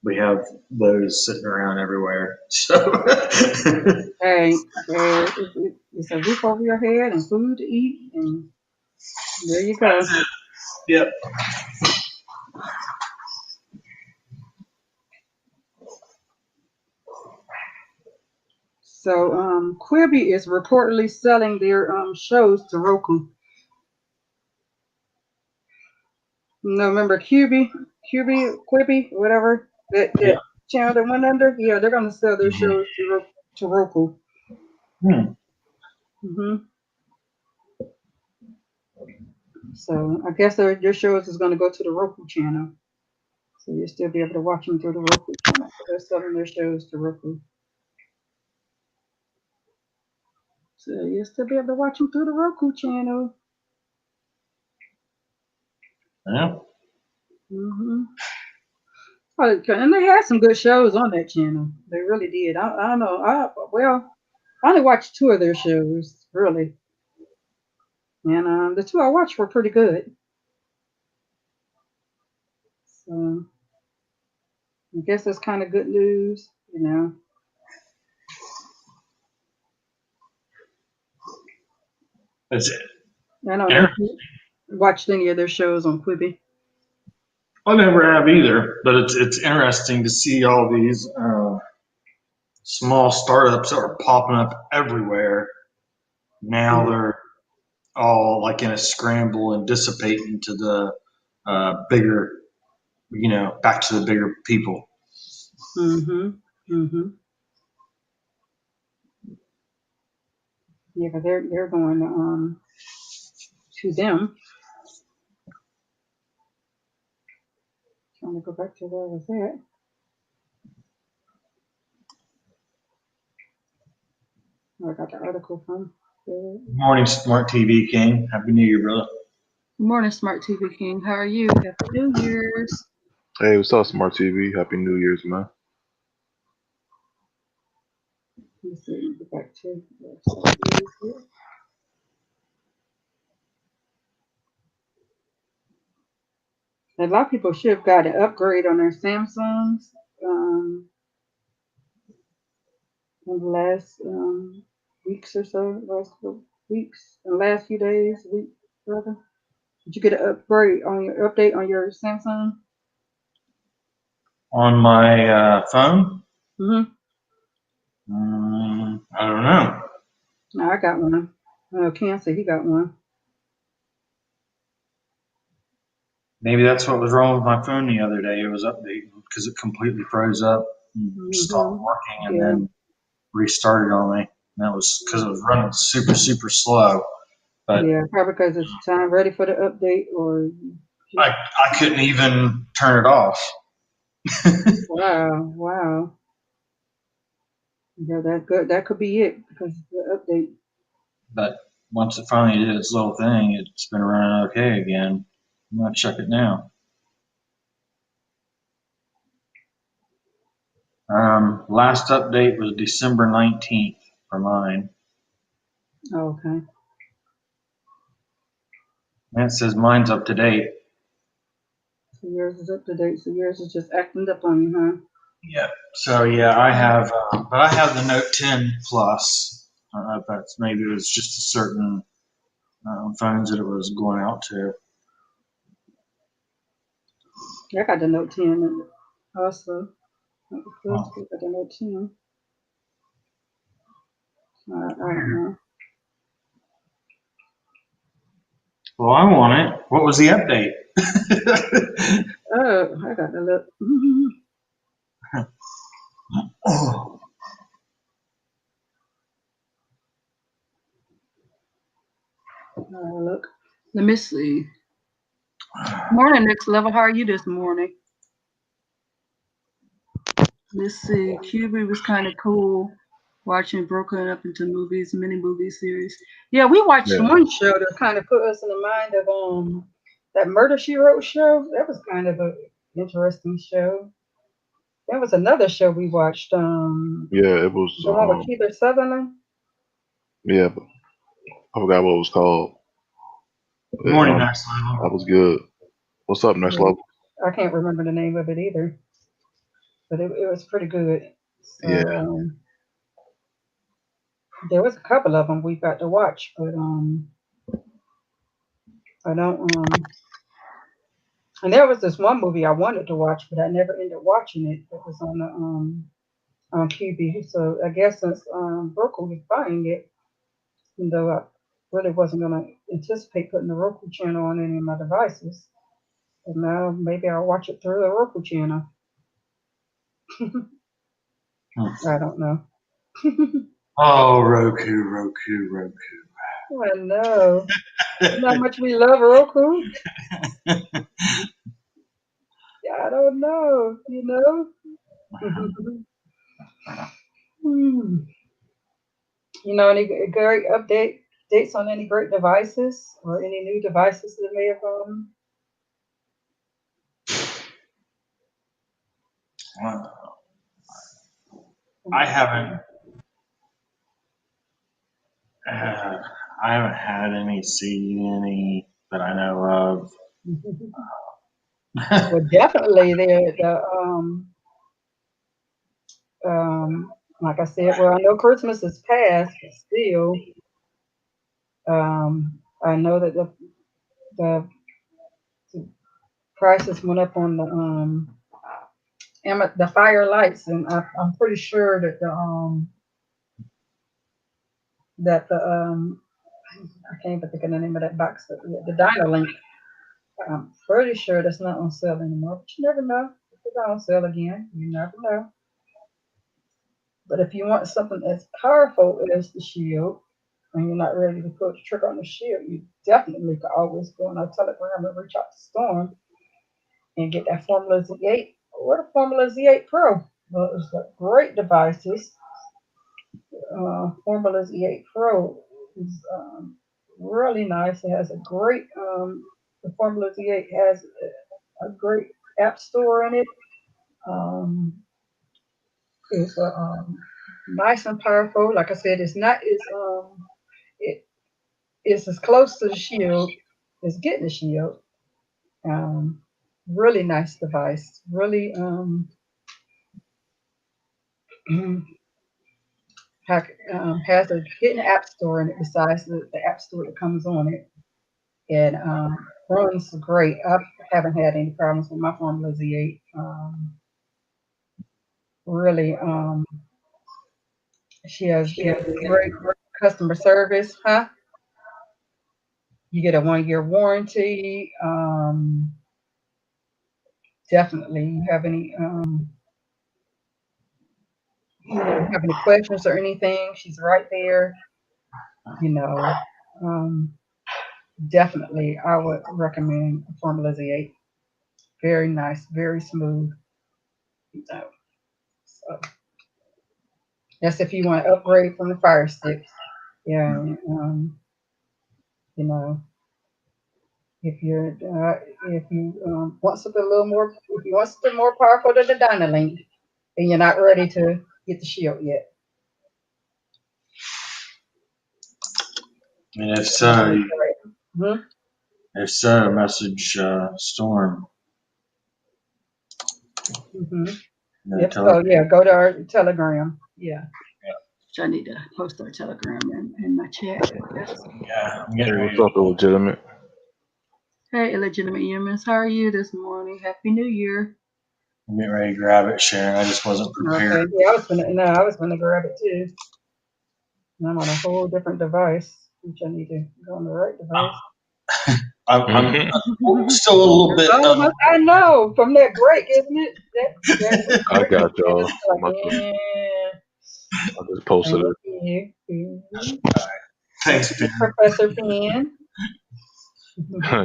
We have those sitting around everywhere. So Hey, it's a roof over your head and food to eat, and there you go. that's it. Yep. So, Quibi is reportedly selling their shows to Roku. Remember Quibi, whatever that Yeah. channel that went under? Yeah, they're gonna sell their shows to Roku. Mm-hmm. So I guess your shows is gonna go to the Roku channel, so you'll still be able to watch them through the Roku channel. So they're selling their shows to Roku, so you'll still be able to watch them through the Roku channel. Yeah. Mm-hmm. And they had some good shows on that channel. They really did. I don't know. I only watched 2 of their shows, really. And the 2 I watched were pretty good. So I guess that's kind of good news, That's it. I don't know if you watched any of their shows on Quibi. I never have either, but it's interesting to see all these small startups that are popping up everywhere. Now they're all like in a scramble and dissipating to the bigger, back to the bigger people. Mm-hmm. Mm-hmm. Yeah, but they're going to them. Trying to go back to where was that? Where I got the article from. Good morning, Smart TV King. Happy New Year, brother. Good morning, Smart TV King. How are you? Happy New Year's. Hey, what's up, Smart TV? Happy New Year's, man. Let's see. Go back to here. A lot of people should have got an upgrade on their Samsungs in the last weeks or so, last couple weeks, the last few days, week rather. Did you get an upgrade on your update on your Samsung? On my phone? Mm-hmm. I don't know. No, I got one. Ken said he got one. Maybe that's what was wrong with my phone the other day. It was updating because it completely froze up and stopped working and then restarted on me. And that was because it was running super, super slow. But yeah, probably because it's time ready for the update or I couldn't even turn it off. Wow. Yeah, that could be it because of the update. But once it finally did its little thing, it's been running okay again. I'm gonna check it now. Last update was December 19th for mine. Okay. And it says mine's up to date. So yours is up to date. So yours is just acting up on you, huh? Yep. So yeah, I have, but I have the Note 10 Plus. I don't know if that's maybe it was just a certain phones that it was going out to. I got the Note 10 also. Not the Plus, Oh. but I got the Note 10. I don't know. Well, I want it. What was the update? Oh, I got the look. Oh. Look. Let me see. Morning, Next Level. How are you this morning? Let's see. QB was kind of cool. Watching broken up into movies, mini movie series. Yeah, we watched Yeah. one show that kind of put us in the mind of that Murder She Wrote show. That was kind of an interesting show. There was another show we watched. Yeah, it was. The one with Keith Sutherland. Yeah, but I forgot what it was called. Good morning, Next Level. That was good. What's up, Next Level? I can't remember the name of it either, but it was pretty good. So, Yeah. There was a couple of them we got to watch, but I don't and there was this one movie I wanted to watch, but I never ended up watching it. It was on the on QB. So I guess since Roku was buying it, even though I really wasn't gonna anticipate putting the Roku channel on any of my devices, but now maybe I'll watch it through the Roku channel. I don't know. Oh, Roku. I know. You know how much we love Roku? I don't know, you know? You know, any great dates on any great devices or any new devices that may have I haven't. I haven't had any, seen any that I know of. Well, definitely like I said, well, I know Christmas is past, but still, I know that the prices went up on the fire lights, and I'm pretty sure that the I can't even think of the name of that box, the Dynalink. I'm pretty sure that's not on sale anymore, but you never know. If it's on sale again, you never know. But if you want something as powerful as the Shield, and you're not ready to pull the trigger on the Shield, you definitely could always go on our Telegram and reach out to Storm and get that Formula Z8 or the Formula Z8 Pro. Well, it's got great devices. Formula Z8 Pro is really nice. It has a great, the Formula Z8 has a great app store in it. It's nice and powerful. Like I said, it's not as it's as close to the Shield as getting the Shield. Um, really nice device. Really has a hidden app store in it besides the app store that comes on it, and runs great. I haven't had any problems with my Formula Z8. Really, she has great customer service, huh? You get a 1 year warranty. Definitely. You have any have any questions or anything, she's right there. You know. definitely I would recommend Formula Z8. Very nice, very smooth. So that's if you want to upgrade from the Fire Stick. Yeah, you know, if you're if you want something a little more, if you want something more powerful than the Dynalink, and you're not ready to get the Shield yet. And if so, Mm-hmm. message Storm. Mm-hmm. The Yep. So yeah, go to our Telegram. Yeah. Yeah. So I need to post our Telegram in my chat. Yes. Yeah, I'm Hey, getting ready. what's up, illegitimate? Hey, illegitimate humans, how are you this morning? Happy New Year. I'm getting ready to grab it, Sharon. I just wasn't prepared. Okay. Yeah, I was gonna grab it too. And I'm on a whole different device, which I need to go on the right device. I'm still a little bit. I know from that break, isn't it? That I got y'all. yeah. I just posted it. Thank you. Thanks, Ben. Professor Penn.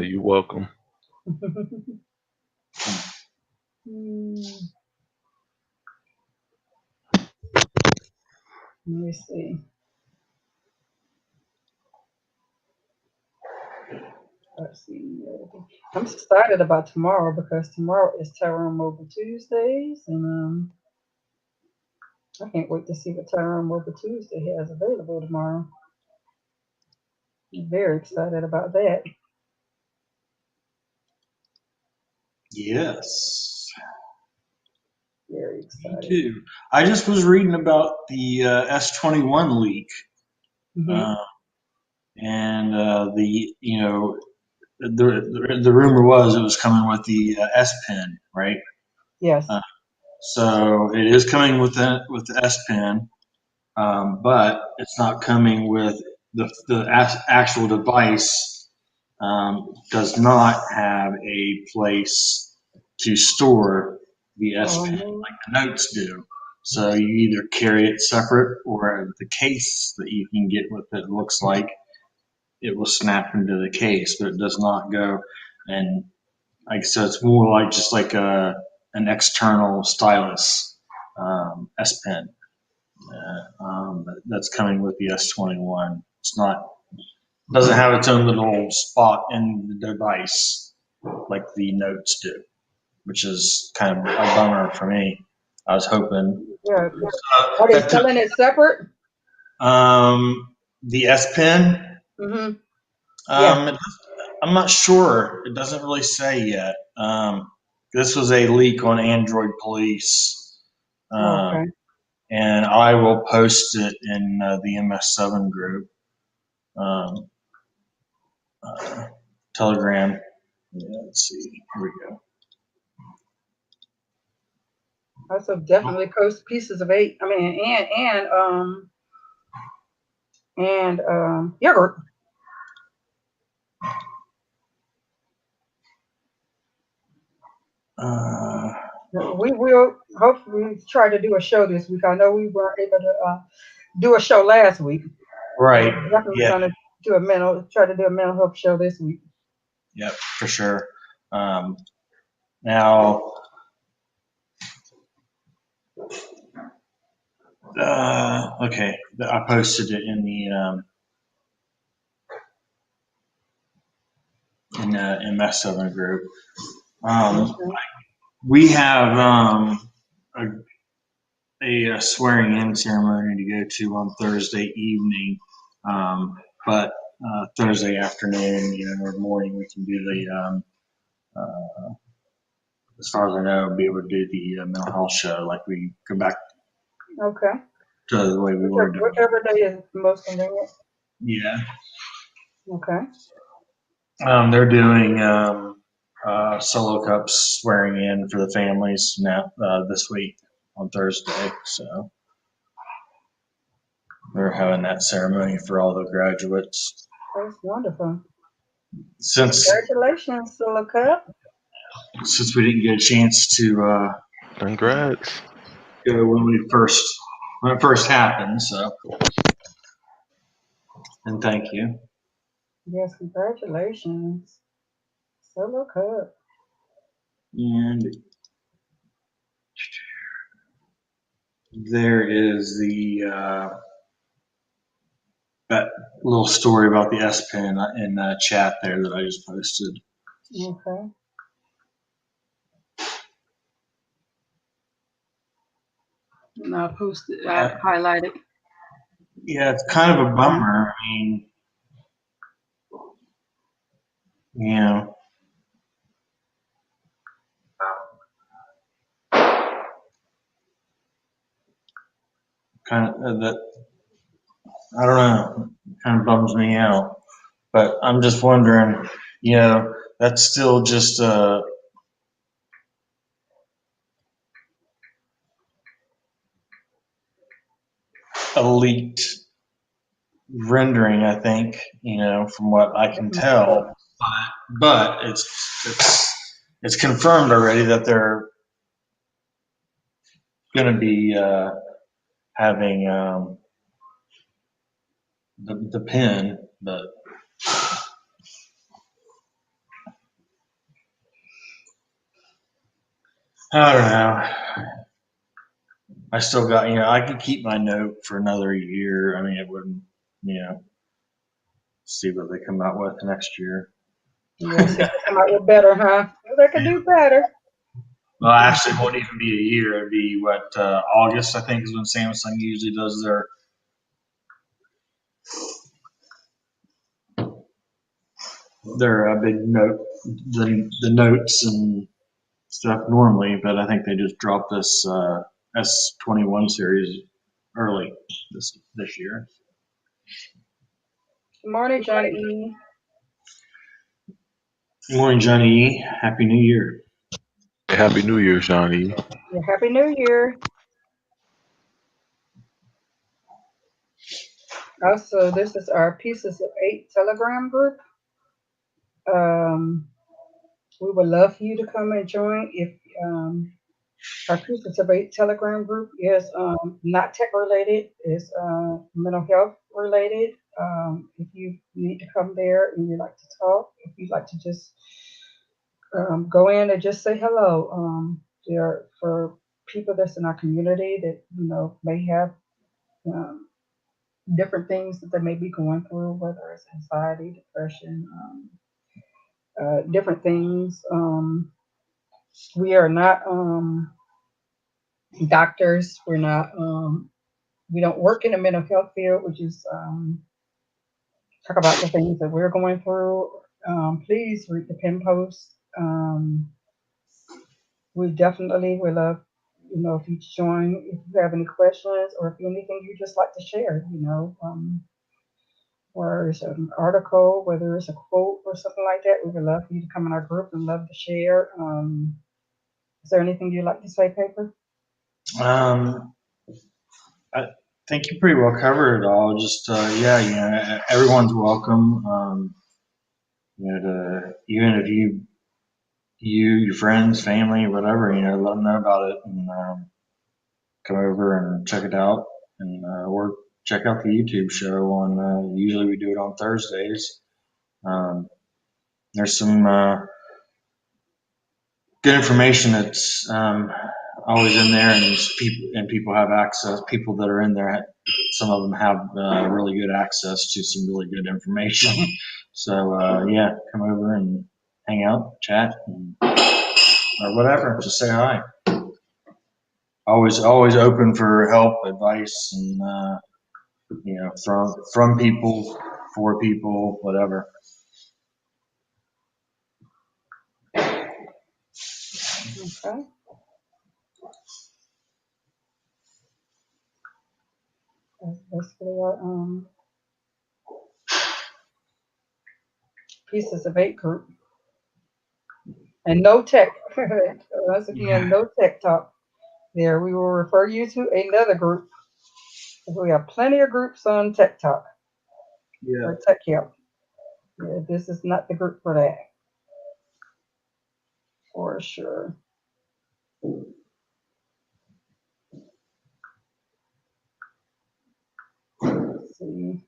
You're welcome. Let me see. Let's see. I'm excited about tomorrow because tomorrow is Tyrone Mobile Tuesdays, and I can't wait to see what Tyrone Mobile Tuesday has available tomorrow. I'm very excited about that. Yes. Very Me excited. too. I just was reading about the S21 leak, Mm-hmm. and the rumor was it was coming with the S Pen, right? Yes. So it is coming with the S Pen, but it's not coming with the actual device. Does not have a place to store the S Pen like the notes do. So you either carry it separate, or the case that you can get with it looks like it will snap into the case, but it does not go. And like I said, it's more like just like an external stylus S Pen that's coming with the S21. It's not doesn't have its own little spot in the device like the notes do, which is kind of a bummer for me. I was hoping. Yeah. Are they selling it separate? The S Pen. Mm-hmm. I'm not sure. It doesn't really say yet. This was a leak on Android Police, Okay. and I will post it in the MS7 group, Telegram. Yeah, let's see. Here we go. Also, definitely post pieces of eight. I mean, and yogurt. We will hopefully try to do a show this week. I know we weren't able to do a show last week. Right. Definitely Yeah. gonna try to do a mental health show this week. Yep, for sure. Now, okay, I posted it in the MS7 group. We have a swearing in ceremony to go to on Thursday evening, but Thursday afternoon, or morning, we can do the. As far as I know, be able to do the mental health show. Like we go back Okay. to the way we were doing. Whichever day is most convenient. Yeah. Okay. They're doing solo cups swearing in for the families now this week on Thursday. So they're having that ceremony for all the graduates. That's wonderful. Since Congratulations, Solo Cup. Since we didn't get a chance to Congrats. go when it first happened, so and thank you. Yes, congratulations. Solo Cup. And there is that little story about the S Pen in the chat there that I just posted. Okay. And I posted, I Yeah, highlighted. yeah, it's kind of a bummer. I mean, you know, kind of that. I don't know. It kind of bums me out. But I'm just wondering, that's still just a leaked rendering, I think, from what I can tell. But it's confirmed already that they're going to be having the pen, but I don't know. I still got, I could keep my note for another year. I mean, it wouldn't, see what they come out with next year. Yes, if they come out with better, huh? Well, they could do better. Well, actually, it won't even be a year. It'd be August, I think, is when Samsung usually does their big note, the notes and stuff normally. But I think they just dropped this S21 series early this year. Good morning, Johnny E. Good morning, Johnny E. Happy New Year. Happy New Year, Johnny. Yeah, Happy New Year. Also, this is our Pieces of Eight Telegram group. We would love for you to come and join. If our Pieces of Eight Telegram group is not tech related, it's mental health related. If you need to come there and you'd like to talk, if you'd like to just go in and just say hello. There for people that's in our community that may have um, different things that they may be going through, whether it's anxiety, depression, different things. We are not doctors. We're not. We don't work in the mental health field. We just talk about the things that we're going through. Please read the pin post. We definitely would love, if you join, if you have any questions or if anything you just like to share, or it's an article, whether it's a quote or something like that, we would love for you to come in our group and love to share. Is there anything you'd like to say, Paper? I think you pretty well covered it all. Just everyone's welcome. Even if your friends, family, whatever, let them know about it and come over and check it out, and or check out the YouTube show on. Usually we do it on Thursdays. There's some good information that's always in there, and people have access. People that are in there, some of them have really good access to some really good information. So come over and hang out, chat, or whatever. Just say hi. Always open for help, advice, and from people, for people, whatever. Okay. That's basically our Pieces of Eight group. And no tech. Once again, no tech talk. There, we will refer you to another group. We have plenty of groups on Tech Talk or Tech Help. Yeah, this is not the group for that, for sure. Let's see.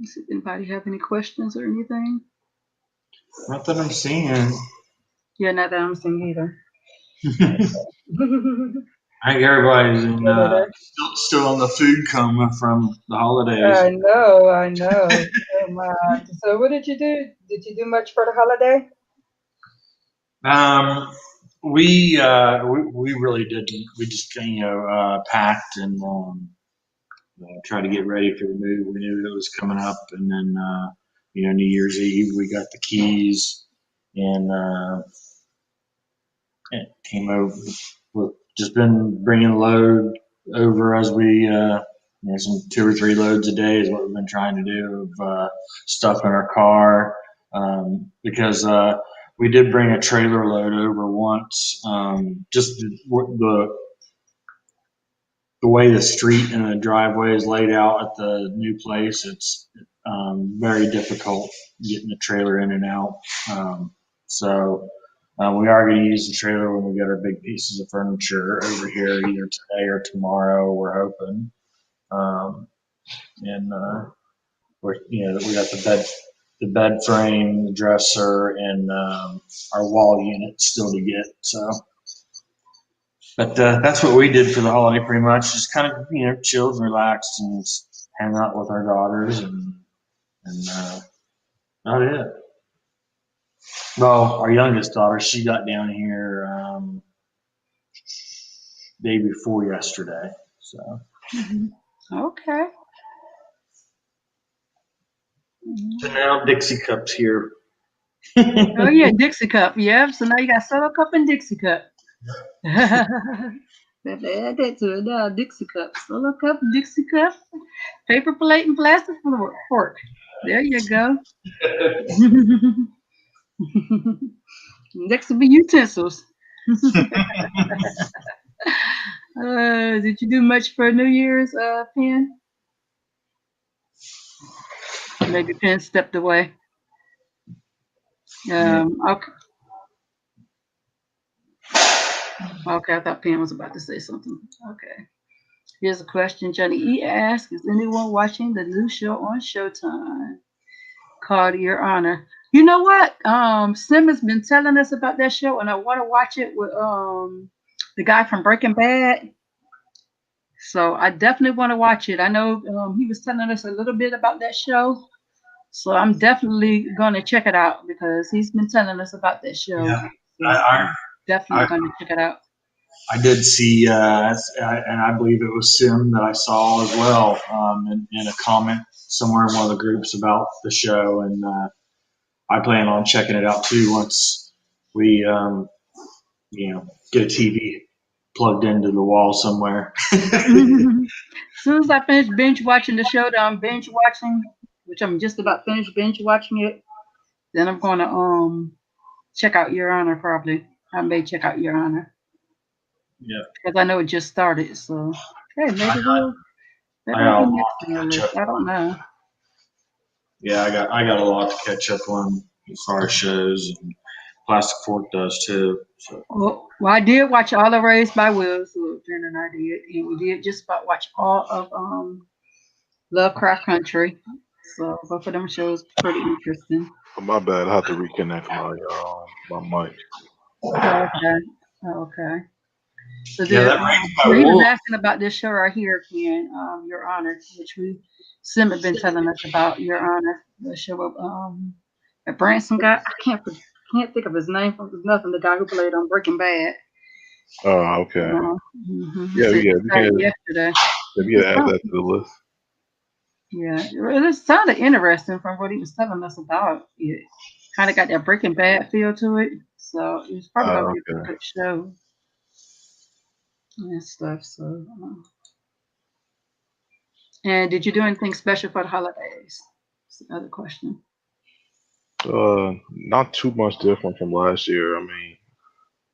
Does anybody have any questions or anything? Not that I'm seeing. Yeah, not that I'm seeing either. I think everybody's in, I still on the food coma from the holidays. know. Oh my. So what did you do? Did you do much for the holiday? We really didn't. We just packed and tried to get ready for the move. We knew it was coming up, and then New Year's Eve we got the keys and it came over. We've just been bringing a load over as we some 2 or 3 loads a day is what we've been trying to do of stuff in our car because we did bring a trailer load over once. Just the way the street and the driveway is laid out at the new place, it's very difficult getting the trailer in and out. So we are going to use the trailer when we get our big pieces of furniture over here, either today or tomorrow. We're hoping, and we got the bed frame, the dresser, and our wall unit still to get. So. But that's what we did for the holiday, pretty much. Just kind of, chilled and relaxed and just hang out with our daughters and not it. Well, our youngest daughter, she got down here day before yesterday. So. Okay. So now Dixie Cup's here. Oh yeah, Dixie cup. Yeah. So now you got solo cup and Dixie cup. Add that to it now. Dixie cup, solo cup, Dixie cup, paper plate, and plastic fork. There you go. Next will be utensils. Did you do much for New Year's, Penn? Maybe Penn stepped away. Okay. Okay, I thought Penn was about to say something. Okay. Here's a question. Johnny E asks, is anyone watching the new show on Showtime called Your Honor? You know what? Sim has been telling us about that show, and I want to watch it with the guy from Breaking Bad. So I definitely want to watch it. I know he was telling us a little bit about that show. So I'm definitely going to check it out because he's been telling us about that show. Yeah, So I'm definitely going to check it out. I did see, and I believe it was Sim that I saw as well in a comment somewhere in one of the groups about the show, and I plan on checking it out too once we, get a TV plugged into the wall somewhere. As soon as I finish binge watching the show that I'm binge watching, which I'm just about finished binge watching it, then I'm going to check out Your Honor probably. I may check out Your Honor. Yeah. Because I know it just started, so hey, maybe we'll. I don't know. Yeah, I got a lot to catch up on as far as shows, and Plastic Fork does too. So. Well, I did watch all of Raised by Wolves, so Jen and I did, and we did just about watch all of Lovecraft Country. So both of them shows pretty interesting. My bad. I have to reconnect my mic. Okay. So Yeah, he was asking about this show right here, Ken, Your Honor, which Sim had been telling us about Your Honor, the show of a Branson guy. I can't think of his name from nothing. The guy who played on Breaking Bad. Oh, okay. Yeah. Yesterday. Maybe you add that to the list. Yeah, it sounded interesting from what he was telling us about it. Kind of got that Breaking Bad feel to it, so it was probably going to be a good show and stuff. So, and did you do anything special for the holidays? That's another question. Not too much different from last year. I mean,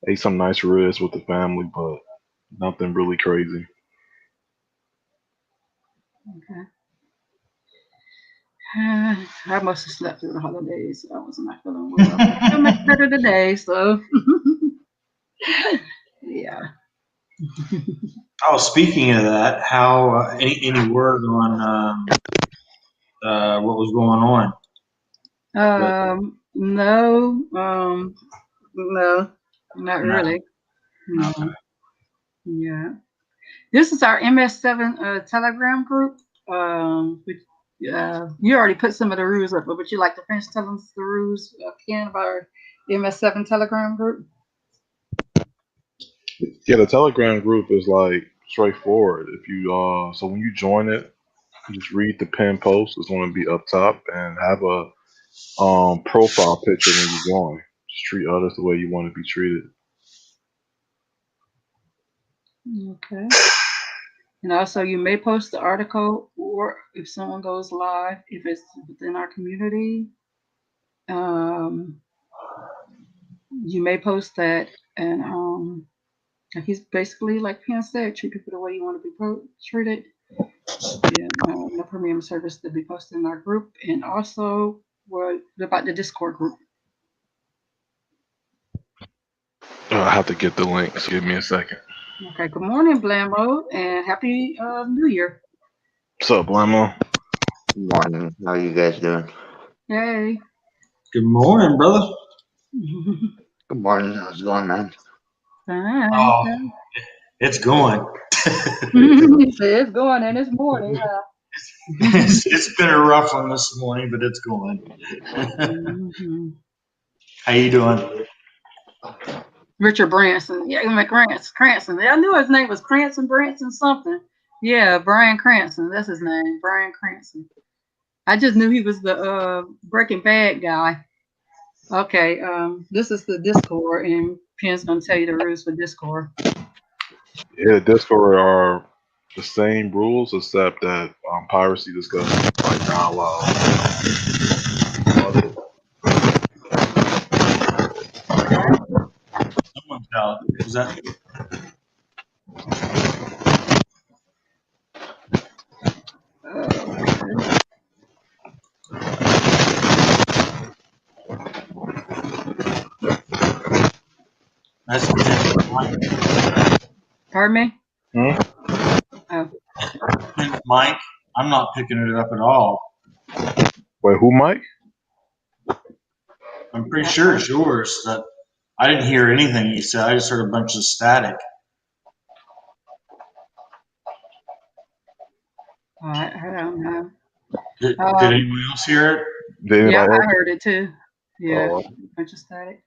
ate some nice ribs with the family, but nothing really crazy. Okay. I must have slept through the holidays. So I was not feeling well. I feel much better today, so yeah. Oh, speaking of that, how any word on what was going on. No, no, not No. really. No. Okay. Yeah. This is our MS7 Telegram group. Which, you already put some of the rules up, but would you like to finish telling us the rules again about our MS7 Telegram group? Yeah, the Telegram group is like straightforward. If you so when you join it, just read the pin post. It's going to be up top and have a profile picture when you join. Just treat others the way you want to be treated. Okay. And also, you may post the article, or if someone goes live, if it's within our community, you may post that. And he's basically, like Pam said, treat people the way you want to be treated. Yeah, no premium service to be posted in our group. And also, what about the Discord group? I have to get the link, so give me a second. Okay, good morning, Blammo, and Happy New Year. What's up, Blammo? Good morning. How you guys doing? Hey. Good morning, brother. Good morning. How's it going, man? Fine. Oh, it's going. He said it's going and it's morning. It's been a rough one this morning, but it's going. How you doing? Richard Branson. Yeah, Cranston. I knew his name was Branson something. Yeah, Brian Cranston. That's his name, Brian Cranston. I just knew he was the Breaking Bad guy. Okay, this is the Discord, and Pen's gonna tell you the rules for Discord. Yeah, Discord are the same rules except that piracy discussions are not allowed. Someone's out. Is that? That's Pardon me? Hmm? Mike, I'm not picking it up at all. Wait, who, Mike? I'm pretty sure it's yours. That I didn't hear anything you said. I just heard a bunch of static. I don't know. Did anyone else hear it? Yeah, I heard it too. Yeah, Oh. a bunch of static.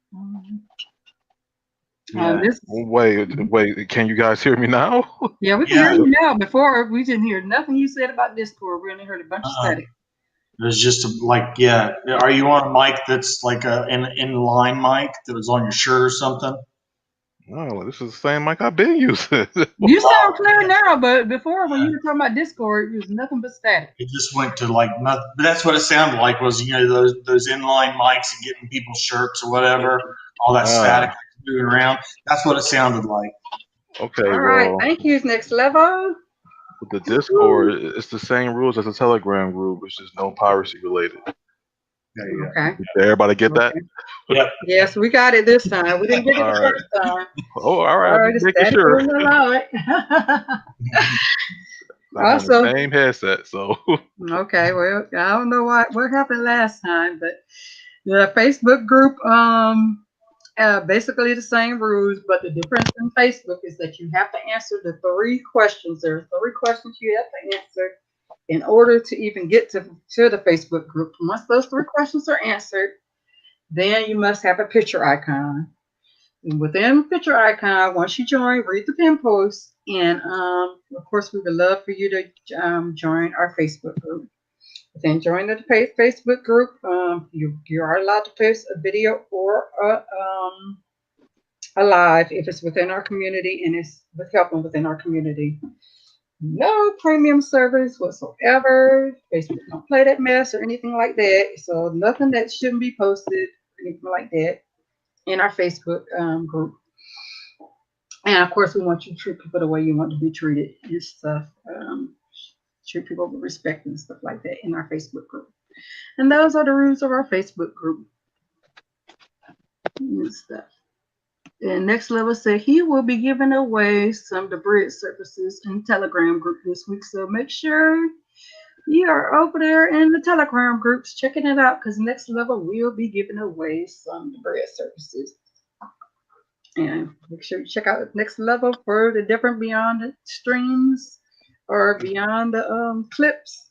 Yeah. Wait, can you guys hear me now? Yeah, we can hear you now. Before, we didn't hear nothing you said about Discord. We only heard a bunch of static. There's just are you on a mic that's like an inline mic that was on your shirt or something? No, this is the same mic I've been using. You sound clear now, but before when you were talking about Discord, it was nothing but static. It just went to like nothing. But that's what it sounded like was those inline mics and getting people's shirts or whatever, all that static moving around. That's what it sounded like. Okay, all right, thank you. Next level. With the Discord, it's the same rules as the Telegram group. It's just no piracy related. There you go. Did everybody get that? Yep. Yes, we got it this time. We didn't get it the first time. Oh, all right. All right, Making sure. Allow it. Also, on the same headset, so. Okay, well, I don't know what happened last time, but the Facebook group, basically the same rules, but the difference in Facebook is that you have to answer the 3 questions. There are 3 questions you have to answer in order to even get to the Facebook group. Once those 3 questions are answered, then you must have a picture icon. And within the picture icon, once you join, read the pin post, and of course, we would love for you to join our Facebook group. Then join the Facebook group. You are allowed to post a video or a live if it's within our community and it's with helping within our community. No premium service whatsoever. Facebook don't play that mess or anything like that. So nothing that shouldn't be posted, anything like that, in our Facebook group. And of course, we want you to treat people the way you want to be treated and stuff. Treat people with respect and stuff like that in our Facebook group. And those are the rules of our Facebook group and stuff. And next level said he will be giving away some of the bridge services in Telegram group this week. So make sure you are over there in the Telegram groups checking it out because next level will be giving away some bread services. And make sure you check out next level for the different beyond the streams or beyond the clips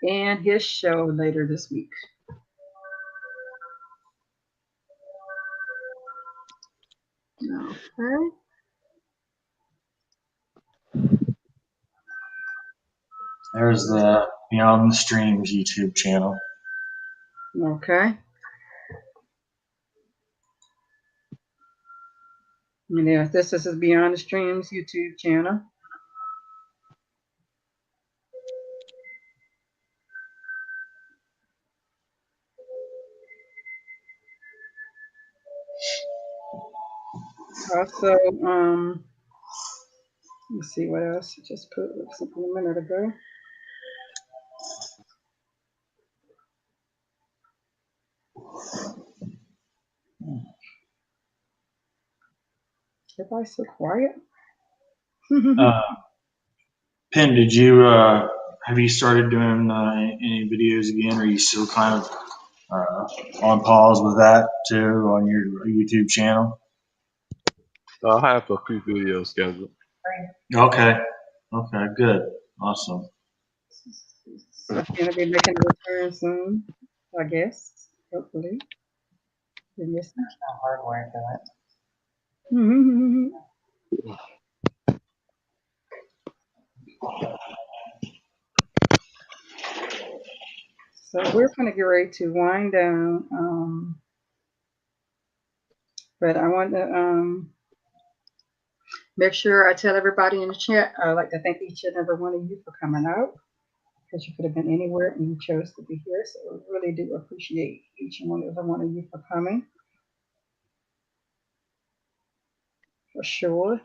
and his show later this week. Okay. There's the Beyond the Streams YouTube channel. Okay. And yeah, this is Beyond the Streams YouTube channel. Also, let's see what else. I just put something a minute ago. Everybody's so quiet. Penn, did you have you started doing any videos again, or are you still kind of on pause with that too on your YouTube channel? I have a few videos scheduled. Okay. Okay. Good. Awesome. So it's gonna be making a return soon, I guess. Hopefully. Yes. No hardware to it. So we're gonna get ready to wind down. But I want to make sure I tell everybody in the chat. I'd like to thank each and every one of you for coming out, because you could have been anywhere and you chose to be here. So we really do appreciate each and every one of you for coming. For sure.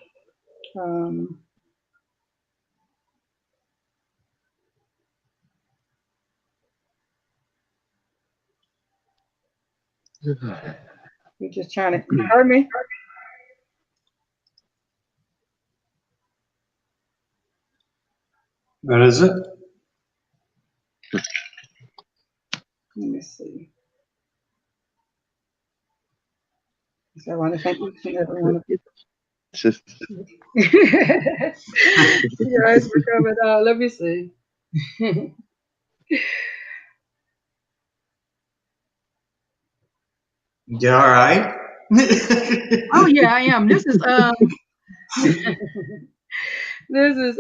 We're just trying to hear me. What is it? Let me see. So I want to thank each and every one of you. You guys for coming out. Let me see. You all right? Oh yeah, I am. This is this is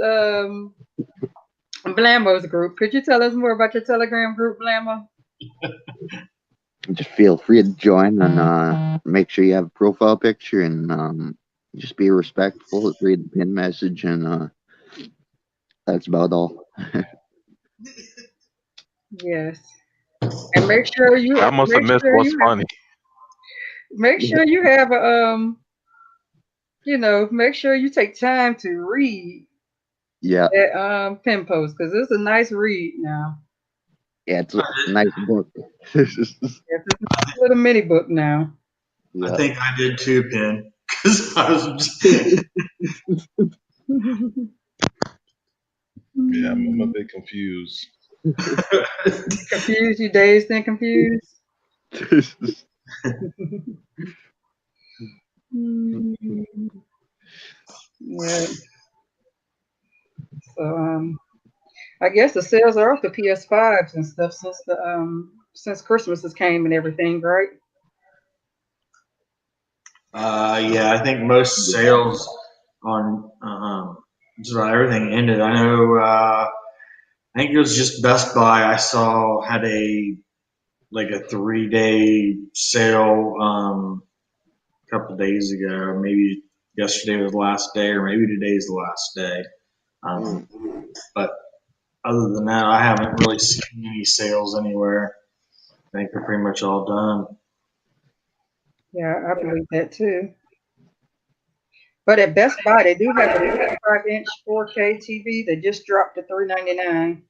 Blambo's group. Could you tell us more about your Telegram group, Blambo? Just feel free to join and make sure you have a profile picture and just be respectful, read the pin message, and that's about all. Yes. And make sure you I must have missed what's funny. Make sure you have a make sure you take time to read that pin post, because it's a nice read now. Yeah, it's a nice book. Yes, it's a little mini book now. I think I did too, Penn, because I was just Yeah, I'm a bit confused. Confused, you dazed and confused. Yeah. So I guess the sales are off the PS5s and stuff since Christmas has came and everything, right? yeah, I think most sales on just about everything ended. I know. I think it was just Best Buy. I saw had a 3-day sale a couple of days ago. Maybe yesterday was the last day, or maybe today's the last day. But other than that, I haven't really seen any sales anywhere. I think they're pretty much all done. Yeah, I believe that too. But at Best Buy, they do have a 55-inch 4K TV that just dropped to $399.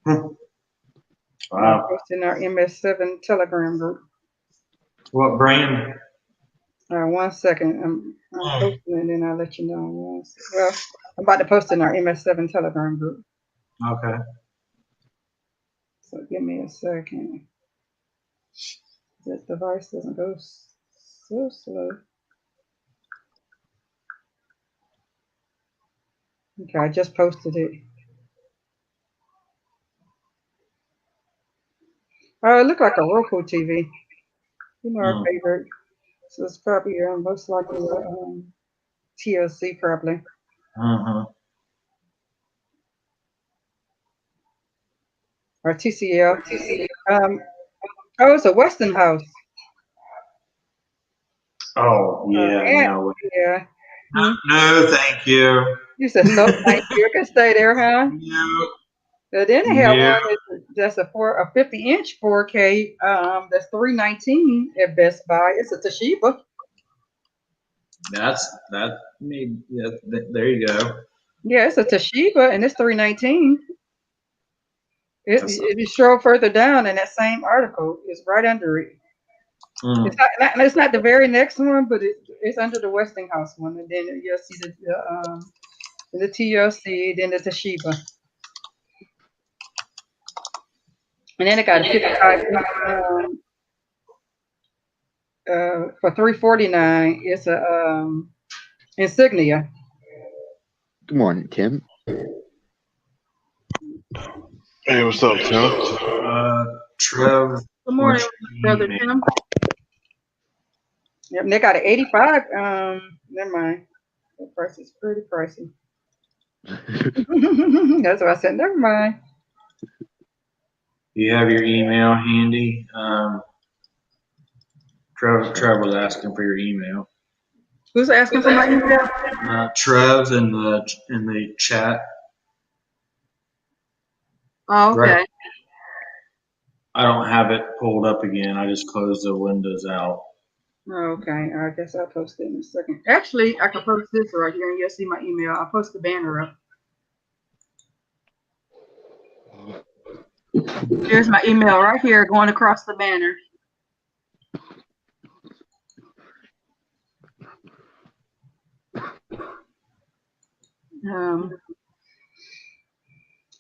Wow. Posted in our MS7 Telegram group. What brand? 1 second. I'm posting it and then I'll let you know. Well, I'm about to post in our MS7 Telegram group. Okay. So give me a second. That device doesn't go so slow. Okay, I just posted it. Oh, it looked like a Roku TV. You know, our favorite. So it's probably most likely TLC probably. Or TCL. Oh, it's a Westinghouse. Oh yeah, no, Yeah. no, thank you. You said no, thank you. I can stay there, huh? No, But then they have no. one that's a 50-inch 4K. That's $319 at Best Buy. It's a Toshiba. That made there you go. Yeah, it's a Toshiba, and it's $319. If you scroll further down in that same article, it's right under it. It's not the very next one, but it's under the Westinghouse one, and then you'll see the TLC, then the Toshiba, and then it got a 55 for $349. It's a Insignia. Good morning, Tim. Hey, what's up, Tim? Trev. Good morning, brother Tim. Yep, and they got an 85. Never mind. The price is pretty pricey. That's why I said never mind. You have your email handy. Trev was asking for your email. Who's asking for my email? Trev in the chat. Oh, okay. Right. I don't have it pulled up again. I just closed the windows out. Okay, I guess I'll post it in a second. Actually, I can post this right here, and you'll see my email. I'll post the banner up. Here's my email right here, going across the banner.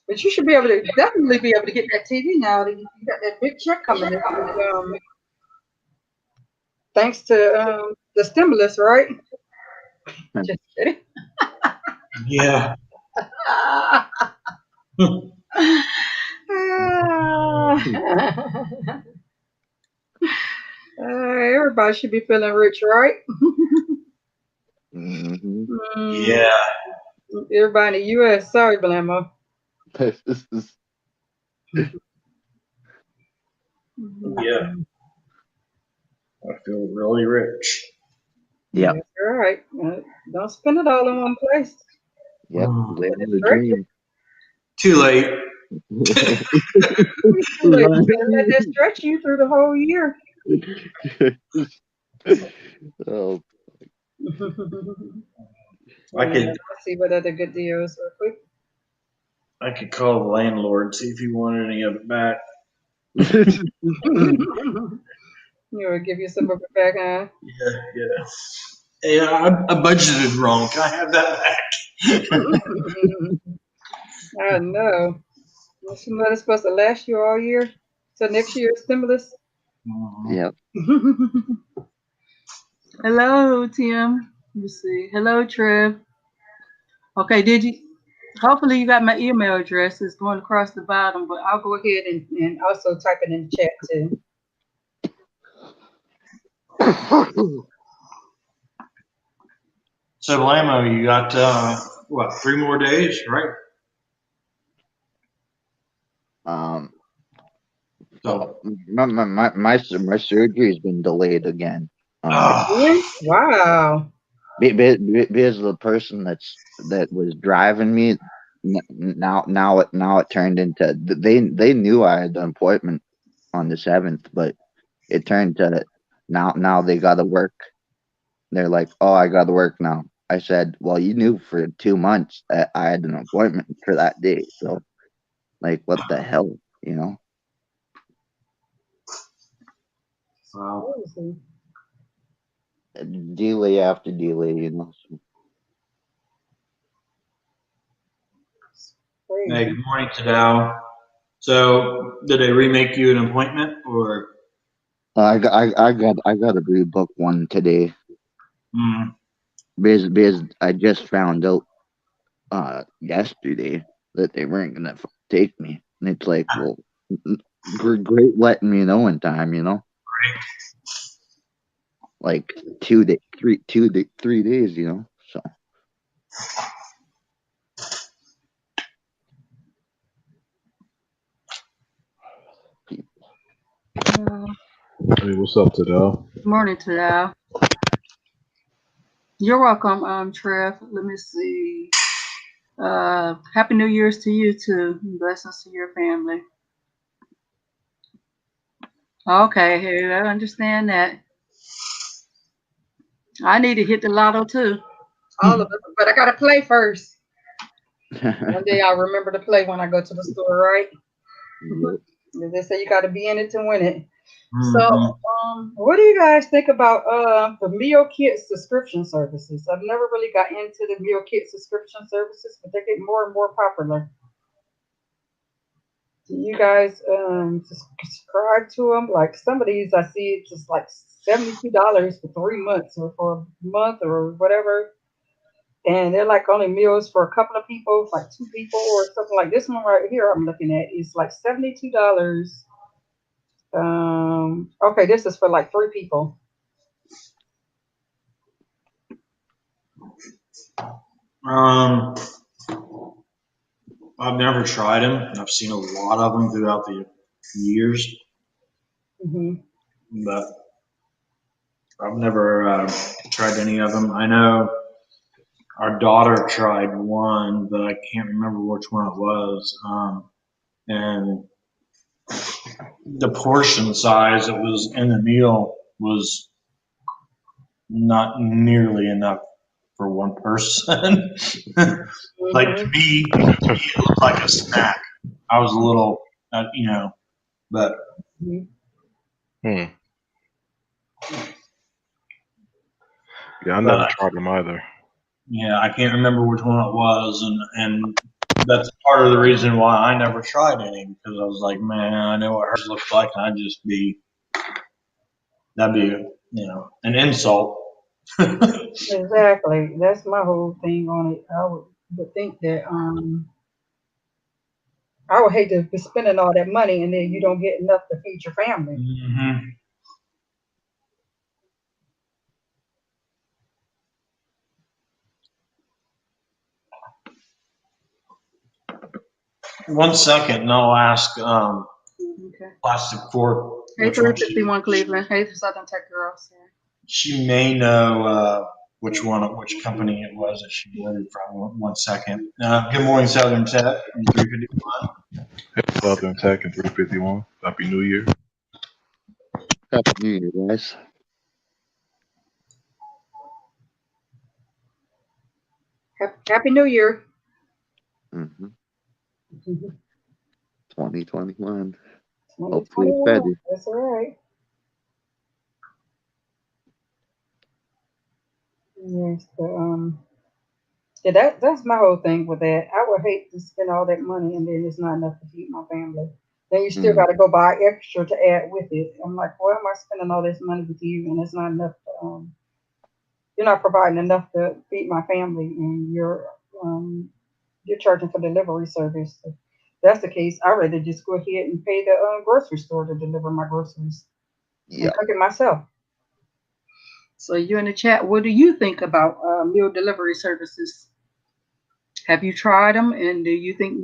But you should definitely be able to get that TV now. That you got that big check coming in. Thanks to the stimulus, right? Just kidding. Yeah. Everybody should be feeling rich, right? Yeah. Everybody in the U.S. Sorry, Blammo. Yeah. I feel really rich. Yep. That's right. Don't spend it all in one place. Yep. Living the dream. Too late. Let that stretch you through the whole year. Oh. Let's see what other good deals real quick. I could call the landlord, see if he wanted any of it back. You would give you some of it back, huh? Yeah. Yeah, I budgeted wrong. Can I have that back? I know. Isn't that supposed to last you all year? So next year's stimulus? Yep. Hello, Tim. Let me see. Hello, Trev. Okay, hopefully you got my email address. It's going across the bottom, but I'll go ahead and also type it in the chat too. So, Blammo, you got, 3 more days, right? So my surgery's been delayed again. Wow. Because the person that was driving me now it turned into they knew I had an appointment on the 7th, but it turned to now they got to work. They're like, oh, I got to work now. I said, well, you knew for 2 months that I had an appointment for that day, so like, what the hell, you know? Wow. Delay after delay, you know. Hey, good morning, Tadao. So did they remake you an appointment or? I got to rebook one today Mm, because I just found out yesterday that they weren't gonna take me, and it's like, well, great letting me know in time, like 3 days, so. Hey, what's up, Tadal? Good morning to y'all. You're welcome, Trev. Let me see. Happy New Year's to you too. Blessings to your family. Okay, hey, I understand that. I need to hit the lotto too. All of it, but I gotta play first. One day I'll remember to play when I go to the store, right? They say you gotta be in it to win it. So, what do you guys think about the meal kit subscription services? I've never really got into the meal kit subscription services, but they're getting more and more popular. Do you guys subscribe to them? Like some of these, I see it's just like $72 for 3 months or for a month or whatever, and they're like only meals for a couple of people, like 2 people or something. Like this one right here, I'm looking at is like $72. Okay, this is for like 3 people. I've never tried them. I've seen a lot of them throughout the years, but I've never tried any of them. I know our daughter tried one, but I can't remember which one it was. And the portion size that was in the meal was not nearly enough for one person. Like to me, it looked like a snack. I was a little, but. Yeah, I never tried them either. Yeah, I can't remember which one it was, and that's part of the reason why I never tried any, because I was like, man, I know what hers looks like, and that'd be an insult. Exactly. That's my whole thing on it. I would think that I would hate to be spending all that money and then you don't get enough to feed your family. Mm-hmm. One second, and I'll ask Okay. Plastic Fork. Hey, 351 Cleveland. Hey, Southern Tech Girls. She may know which company it was that she ordered from. 1 second. Good morning, Southern Tech. 351. Hey, Southern Tech and 351. Happy New Year. Happy New Year, guys. Happy New Year. 2021. Hopefully it's better. That's all right. Yes, that's my whole thing with that. I would hate to spend all that money and then it's not enough to feed my family. Then you still got to go buy extra to add with it. I'm like, why am I spending all this money with you and it's not enough to, you're not providing enough to feed my family and you're charging for delivery service. If that's the case, I'd rather just go ahead and pay the grocery store to deliver my groceries and cook it myself. So you in the chat, what do you think about meal delivery services? Have you tried them, and do you think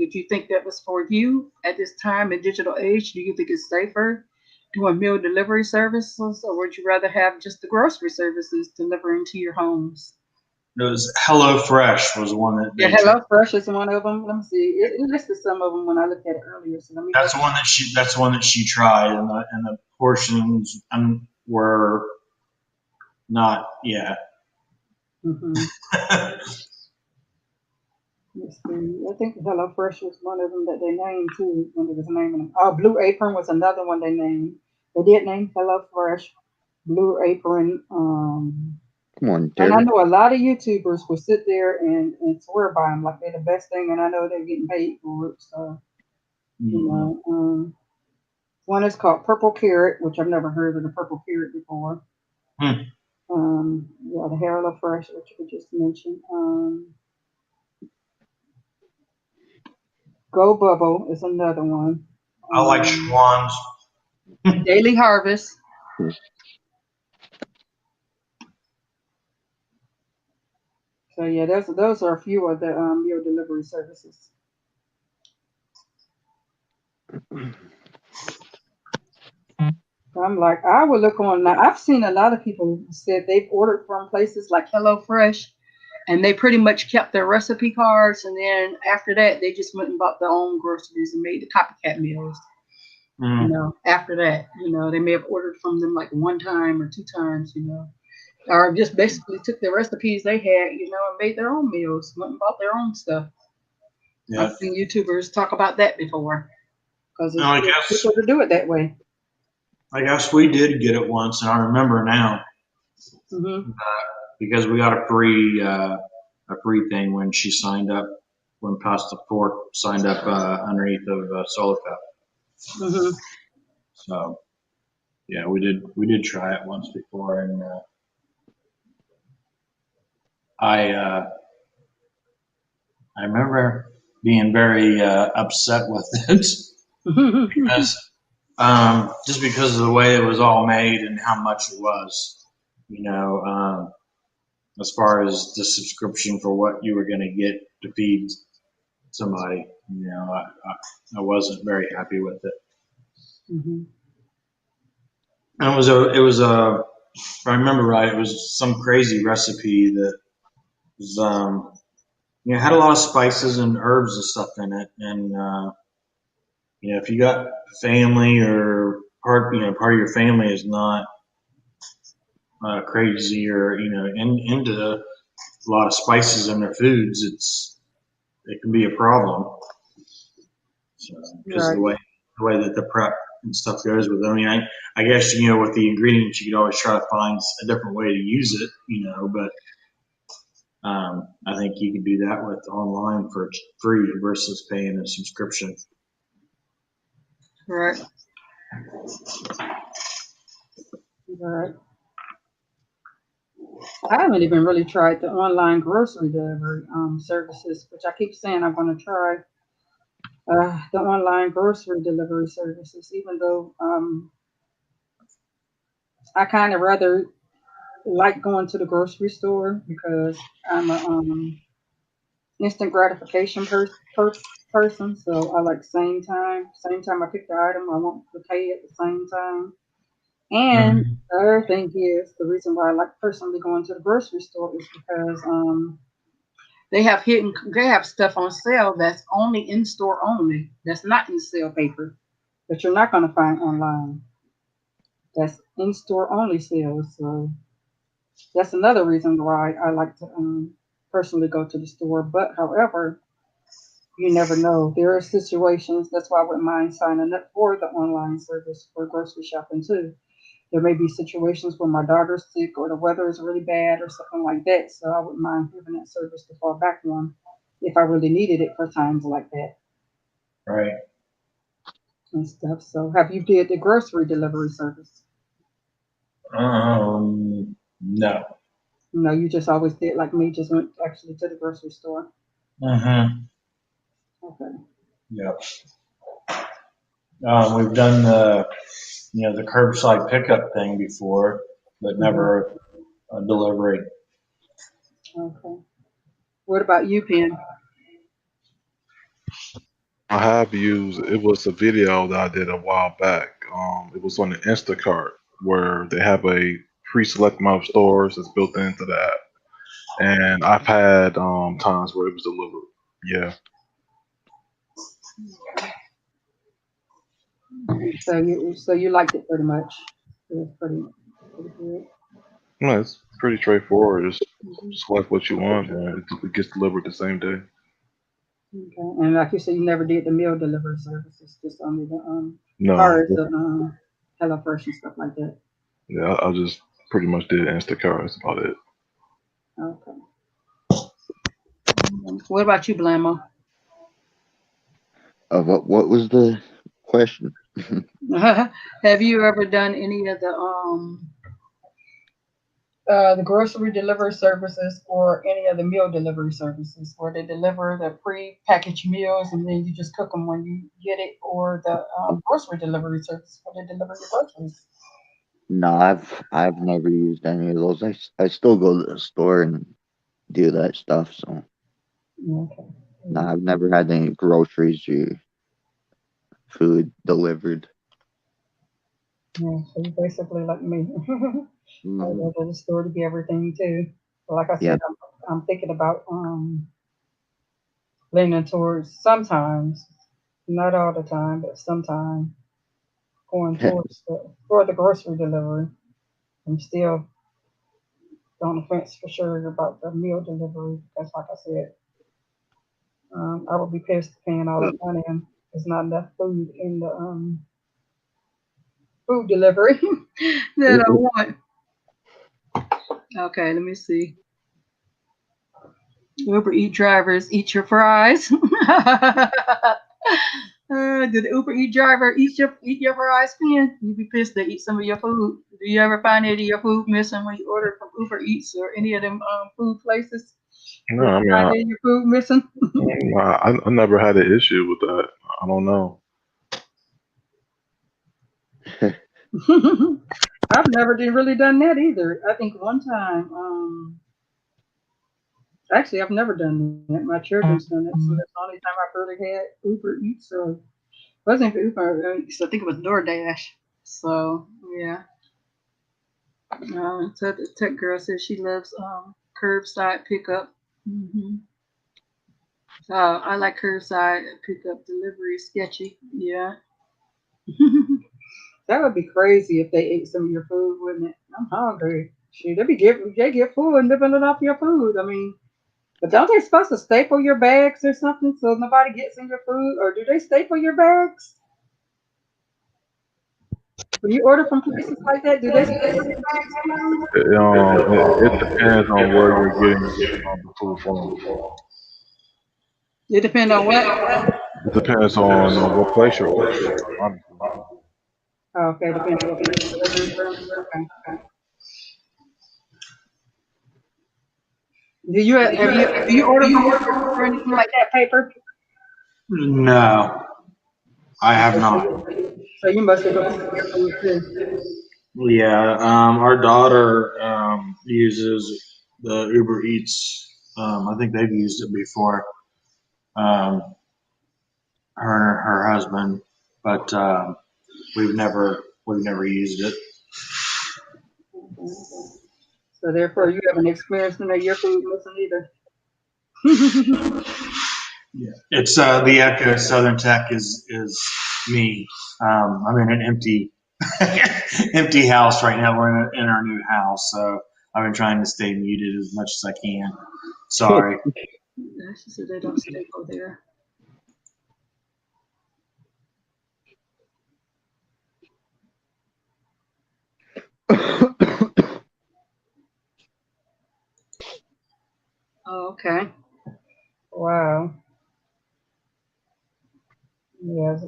that was for you at this time in digital age? Do you think it's safer doing meal delivery services, or would you rather have just the grocery services delivering to your homes? It was HelloFresh was one that. Yeah, HelloFresh is one of them. Let me see. It listed some of them when I looked at it earlier. So let me. That's one that she. That's one that she tried, and the portions were not. Yeah. Let's see. I think HelloFresh was one of them that they named too. When it was naming them. Oh, Blue Apron was another one they named. They did name HelloFresh, Blue Apron. Come on, and I know a lot of YouTubers will sit there and swear by them like they're the best thing, and I know they're getting paid for it. So You know, one is called Purple Carrot, which I've never heard of the Purple Carrot before. Hmm. Yeah, the Hello Fresh, which you just mentioned. Go Bubble is another one. I like Schwann's. Daily Harvest. So yeah, those are a few of the meal delivery services. I'm like, I would look on now. I've seen a lot of people said they've ordered from places like HelloFresh, and they pretty much kept their recipe cards, and then after that, they just went and bought their own groceries and made the copycat meals. You know, after that, you know, they may have ordered from them like one time or two times, you know, or just basically took the recipes they had, you know, and made their own meals, went and bought their own stuff. Yeah. I've seen YouTubers talk about that before because No, I it's guess cheaper to do it that way. we did get it once, and I remember now because we got a free thing when she signed up, when Pasta Pork signed up underneath of Solar Cup. So yeah, we did try it once before, and I remember being very upset with it because just because of the way it was all made and how much it was, you know, as far as the subscription for what you were going to get to feed somebody, you know, I wasn't very happy with it. And it was if I remember right, it was some crazy recipe that was, you know, had a lot of spices and herbs and stuff in it. And, you know, if you got family or part of your family is not crazy or, you know, into a lot of spices in their foods, it can be a problem. So, because of the way that the prep and stuff goes with it. I mean, I guess, you know, with the ingredients, you could always try to find a different way to use it, you know, but I think you can do that with online for free versus paying a subscription. Right. Right. I haven't even really tried the online grocery delivery services, which I keep saying I'm going to try the online grocery delivery services, even though I kind of rather like going to the grocery store because I'm a instant gratification person. So I like same time I pick the item, I want to pay at the same time. And the other thing is the reason why I like personally going to the grocery store is because they have stuff on sale that's only in store only. That's not in sale paper that you're not going to find online. That's in store only sales. So that's another reason why I like to personally go to the store. But however, you never know. There are situations. That's why I wouldn't mind signing up for the online service for grocery shopping too. There may be situations where my daughter's sick or the weather is really bad or something like that. So I wouldn't mind having that service to fall back on if I really needed it for times like that. Right. And stuff. So have you did the grocery delivery service? No. No, you just always did like me, just went actually to the grocery store. Okay. Yep. We've done the curbside pickup thing before, but never a delivery. Okay. What about you, Penn? I have used, it was a video that I did a while back. It was on the Instacart where they have a pre-select amount of stores that's built into the app. And I've had times where it was delivered. Yeah. So you liked it pretty much. It was pretty good. No, it's pretty straightforward. Just select what you want and it gets delivered the same day. Okay. And like you said, you never did the meal delivery service. It's just only the No. cars, the HelloFresh and stuff like that. Yeah, I just pretty much did Instacart. That's about it. Okay. What about you, Blammo? What was the question? Have you ever done any of the grocery delivery services or any of the meal delivery services where they deliver the pre-packaged meals and then you just cook them when you get it, or the grocery delivery service where they deliver your groceries? No, I've never used any of those. I still go to the store and do that stuff. So Okay. no, I've never had any groceries or food delivered. Yeah, so you basically like me. I Mm, go to the store to get everything too. But like I yeah, said, I'm thinking about leaning towards sometimes, not all the time, but sometimes going towards for the grocery delivery. I'm still on the fence for sure about the meal delivery because, like I said, I would be pissed paying all that money and there's not enough food in the food delivery that I want. Okay, let me see. Uber Eat drivers, eat your fries. Did the Uber Eat driver eat your fries, Ken? You'd be pissed they eat some of your food. Do you ever find any of your food missing when you order from Uber Eats or any of them food places? No, Did I you mean, find any of your food missing? I never had an issue with that. I don't know. I've never really done that either. I think one time, actually, I've never done that. My children's done it, so that's the only time I've really had Uber Eats or wasn't even Uber Eats. I think it was DoorDash. So yeah. So the tech girl says she loves curbside pickup. Hmm. I like curbside pickup delivery. Sketchy, yeah. That would be crazy if they ate some of your food, wouldn't it? I'm hungry. Shoot, they get food and living it off your food. I mean, but don't they supposed to staple your bags or something so nobody gets in your food? Or do they staple your bags? When you order from places like that, do they staple your bags too? It depends on where you're getting the food from. It depends on what? It depends on what place you're ordering from, honestly. Oh, okay, depends on what place you're ordering from. Okay. Do you order from Uber Eats or anything like that, paper? No, I have Okay, not. so you must have gone to your food too. Yeah, our daughter uses the Uber Eats. I think they've used it before. Um, her husband, but we've never used it. Okay. So therefore, you haven't experienced any of your food missing either. It's the Echo Southern Tech is me. I'm in an empty empty house right now. We're in our new house, so I've been trying to stay muted as much as I can. Sorry. She said they don't staple there. Oh, okay. Wow. Yes,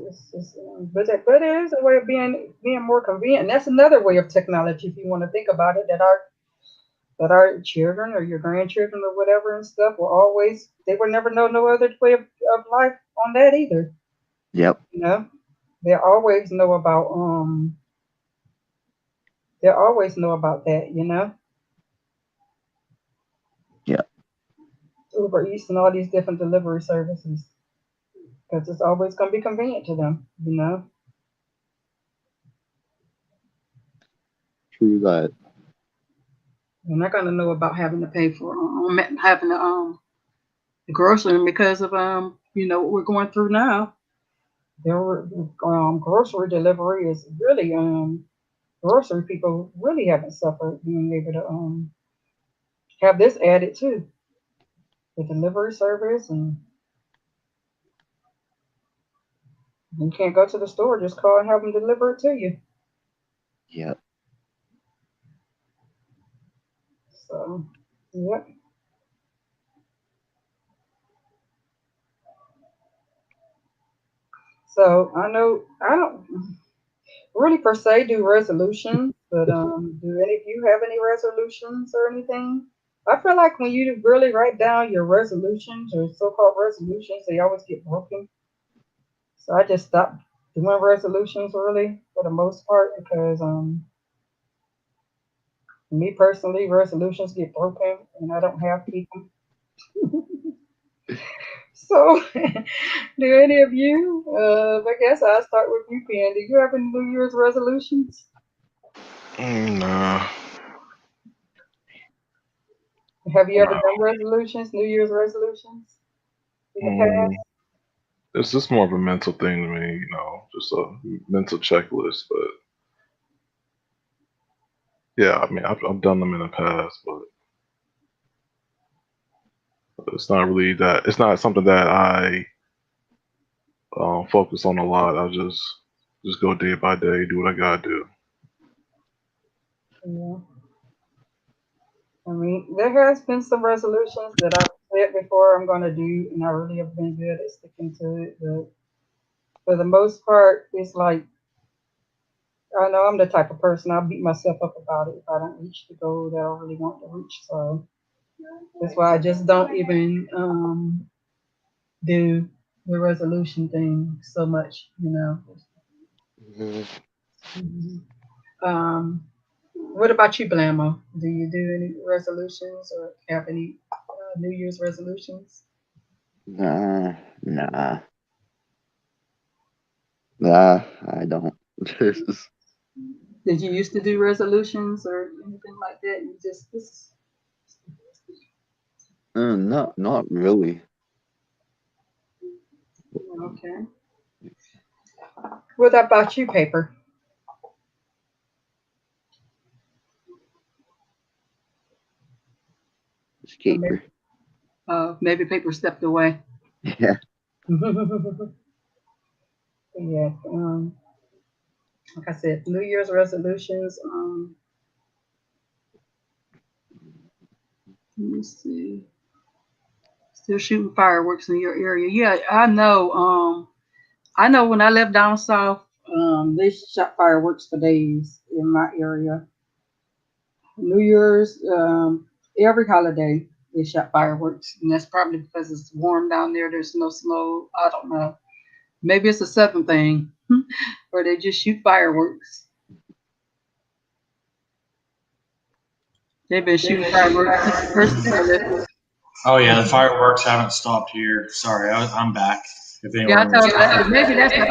but it is a way of being more convenient. And that's another way of technology, if you want to think about it, that our children or your grandchildren or whatever and stuff they will never know no other way of life on that either. yep, You know, they always know about they always know about that. yep. Uber Eats and all these different delivery services because it's always going to be convenient to them. True that. They're not going to know about having to pay for having the grocery because of what we're going through now. There grocery delivery is really grocery people really haven't suffered being able to have this added too, the delivery service, and you can't go to the store, just call and have them deliver it to you. Yep. So yeah. So I know I don't really per se do resolutions, but do any of you have any resolutions or anything? I feel like when you really write down your resolutions or so-called resolutions, they always get broken. So I just stopped doing resolutions really for the most part because me personally, resolutions get broken and I don't have people. So do any of you? I guess I'll start with you, Ken. Do you have any New Year's resolutions? Nah. Have you ever Nah. done resolutions, New Year's resolutions in the Mm, past? it's just more of a mental thing to me, just a mental checklist. But yeah, I mean, I've done them in the past, but it's not really that. It's not something that I focus on a lot. I just go day by day, do what I gotta do. Yeah. I mean, there has been some resolutions that I've said before I'm going to do, and I really have been good at sticking to it. But for the most part, it's like I know I'm the type of person I'll beat myself up about it if I don't reach the goal that I really want to reach. So that's why I just don't even do the resolution thing so much. Mhm. Mhm. What about you, Blamo? Do you do any resolutions or have any New Year's resolutions? Nah, nah, nah, I don't. Did you used to do resolutions or anything like that? You just this Not really. okay. What about you, Paper? Or maybe, Skater. maybe Paper stepped away. Yeah. Yeah. Like I said, New Year's resolutions. Let me see. Still shooting fireworks in your area. Yeah, I know. I know when I lived down south, they shot fireworks for days in my area. New Year's, every holiday they shot fireworks, and that's probably because it's warm down there. There's no snow. I don't know. Maybe it's a southern thing, where they just shoot fireworks. They've been shooting fireworks since the first Christmas. Oh yeah, the fireworks haven't stopped here. Sorry, I'm back. If Yeah, I anyone was told maybe that's a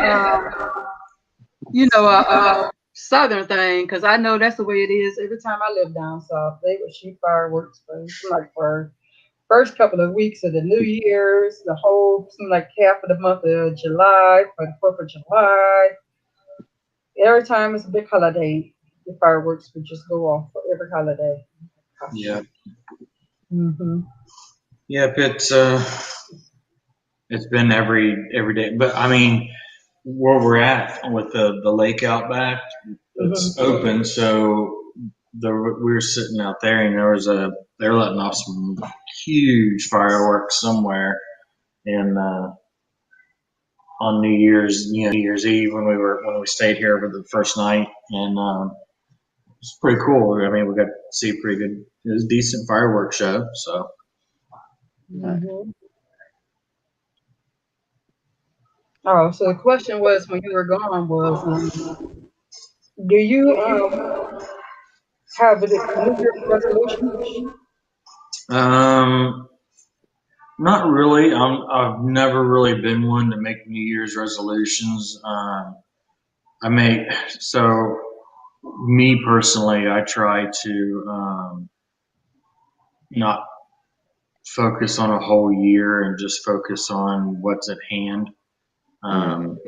southern thing, because I know that's the way it is. Every time I lived down south, they would shoot fireworks for first couple of weeks of the New Year's, the whole seemed like half of the month of July, for the 4th of July. Every time it's a big holiday, the fireworks would just go off for every holiday. yeah, Mm-hmm. yep. It's been every day, but I mean, where we're at with the lake out back, it's Mm-hmm. open. So we were sitting out there, and they're letting off some huge fireworks somewhere, and on New Year's Eve when we stayed here for the first night, and it's pretty cool. I mean, we got to see a pretty good, it was a decent fireworks show. So Right. Mm-hmm. Oh, so the question was when you were gone was, do you have a New Year's resolution? um, not really. I've never really been one to make New Year's resolutions. I make so me personally, I try to not focus on a whole year and just focus on what's at hand. Mm-hmm. Um,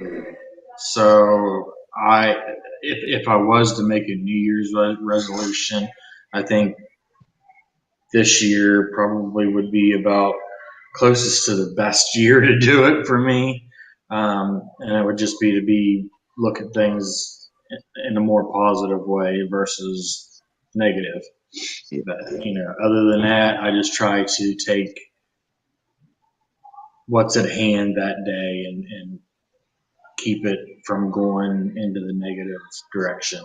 so I, if I was to make a New Year's resolution, I think this year probably would be about closest to the best year to do it for me. And it would just be to look at things in a more positive way versus negative. Yeah. But other than that, I just try to take what's at hand that day and keep it from going into the negative direction.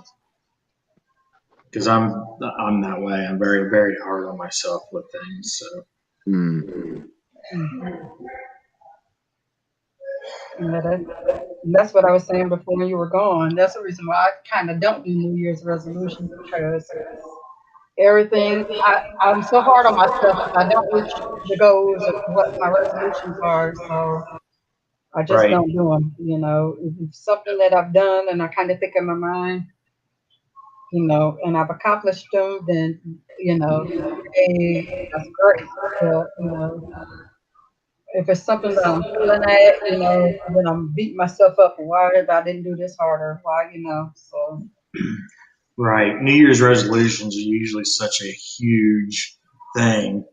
Because I'm that way. I'm very, very hard on myself with things. So. Mm. That's what I was saying before when you were gone. That's the reason why I kind of don't do New Year's resolutions, because I'm so hard on myself if I don't reach the goals of what my resolutions are. So I just Right. don't do them. If it's something that I've done and I kind of think in my mind, and I've accomplished them, then, hey, that's great. But, if it's something that I'm feeling at, then I'm beating myself up. Why did I didn't do this harder? Why, so. Right. New Year's resolutions are usually such a huge thing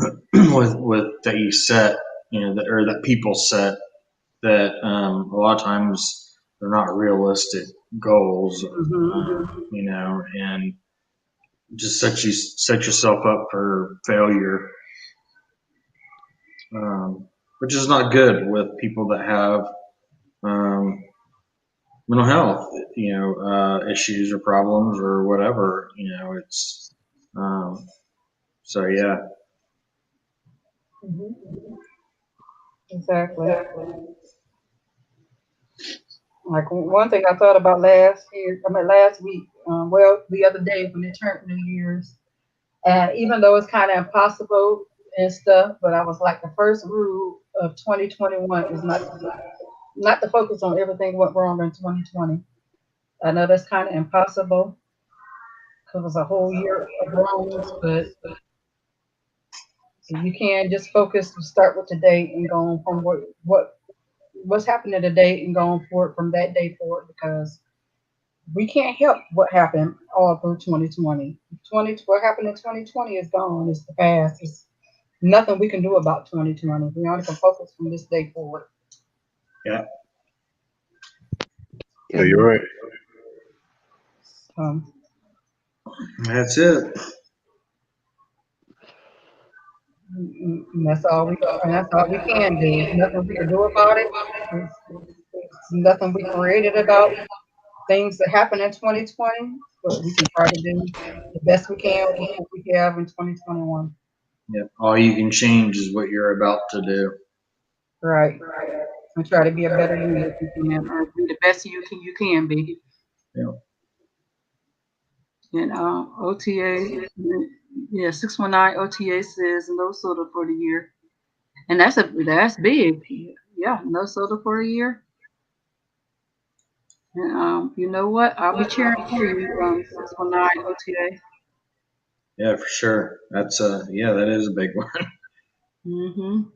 with that you set, or that people set, that a lot of times they're not realistic goals, and just set yourself up for failure, which is not good with people that have mental health, issues or problems or whatever. It's so yeah. Exactly. Like one thing I thought about last week, the other day when it turned New Year's, and even though it's kind of impossible and stuff, but I was like, the first rule of 2021 is not to focus on everything went wrong in 2020. I know that's kind of impossible because it's a whole year of wrongs, but you can't just focus and start with today and go on from what's happening today and going forward from that day forward, because we can't help what happened all through 2020. What happened in 2020 is gone. It's the past. It's nothing we can do about 2020. We only can focus from this day forward. Yeah. Yeah, you're right. That's it. And that's all we can do. There's nothing we can do about it. It's nothing we created about things that happened in 2020, but we can try to do the best we can with what we have in 2021. Yep. All you can change is what you're about to do. Right. And try to be a better you if you can, or be the best you can be. Yeah. And OTA, yeah, 619 OTA says no soda for the year, and that's big. Yeah, no soda for a year. And you know what? I'll be cheering for you, 619 OTA. Yeah, for sure. That's that is a big one. Mm-hmm.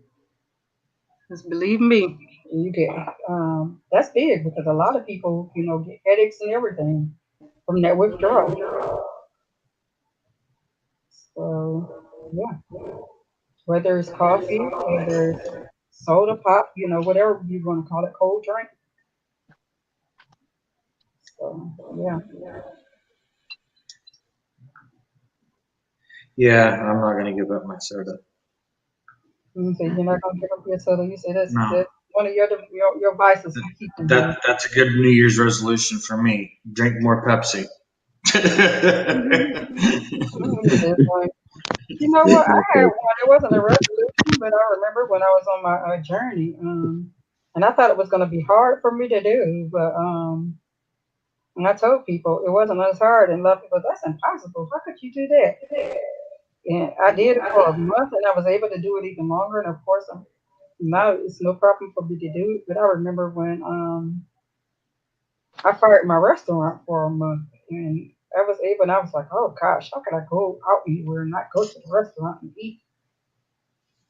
Because believe me, you get that's big, because a lot of people, get headaches and everything from that withdrawal. So yeah, whether it's coffee, whether it's soda pop, whatever you want to call it, cold drink. So yeah. Yeah, I'm not gonna give up my soda. You say you're not gonna give up your soda. You say that's No. one of your vices. You keep them down. That's a good New Year's resolution for me. Drink more Pepsi. You know what? I had one. It wasn't a resolution, but I remember when I was on my journey, and I thought it was going to be hard for me to do, but and I told people it wasn't as hard, and a lot of people, that's impossible. How could you do that? And I did it for a month, and I was able to do it even longer. And of course, now it's no problem for me to do it. But I remember when I fired my restaurant for a month, and I was able, and I was like, oh gosh, how could I go out anywhere and not go to the restaurant and eat?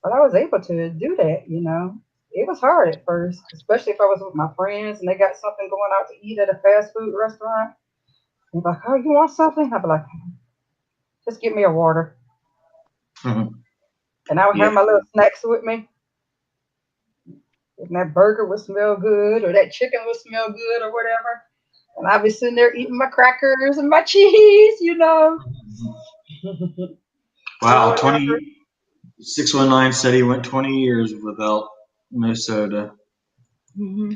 But I was able to do that. It was hard at first, especially if I was with my friends and they got something going out to eat at a fast food restaurant. They're like, oh, you want something? I'd be like, just give me a water. Mhm. And I would have Yeah. my little snacks with me. And that burger would smell good, or that chicken would smell good, or whatever. And I'd be sitting there eating my crackers and my cheese. Wow, Or whatever. 619 said he went 20 years without no soda. Hmm.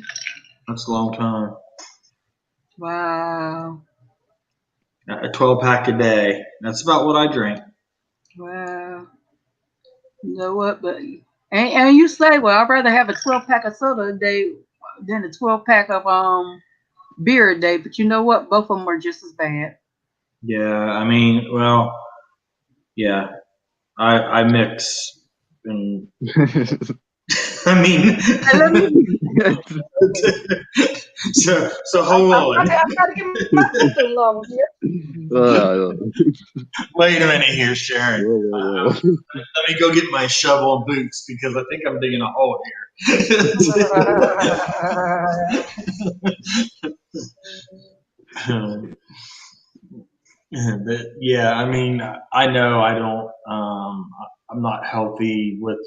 That's a long time. Wow. A 12-pack a day. That's about what I drink. Wow. You know what? But and you say, well, I'd rather have a 12-pack of soda a day than a 12-pack of beer a day. But you know what? Both of them are just as bad. Yeah, I mean, well, yeah, I mix, and I mean, Hey, let me. so hold on. I gotta get my sister along here. Wait a minute here, Sharon. Whoa. Let me go get my shovel and boots because I think I'm digging a hole here. But yeah, I mean, I know I don't. I'm not healthy with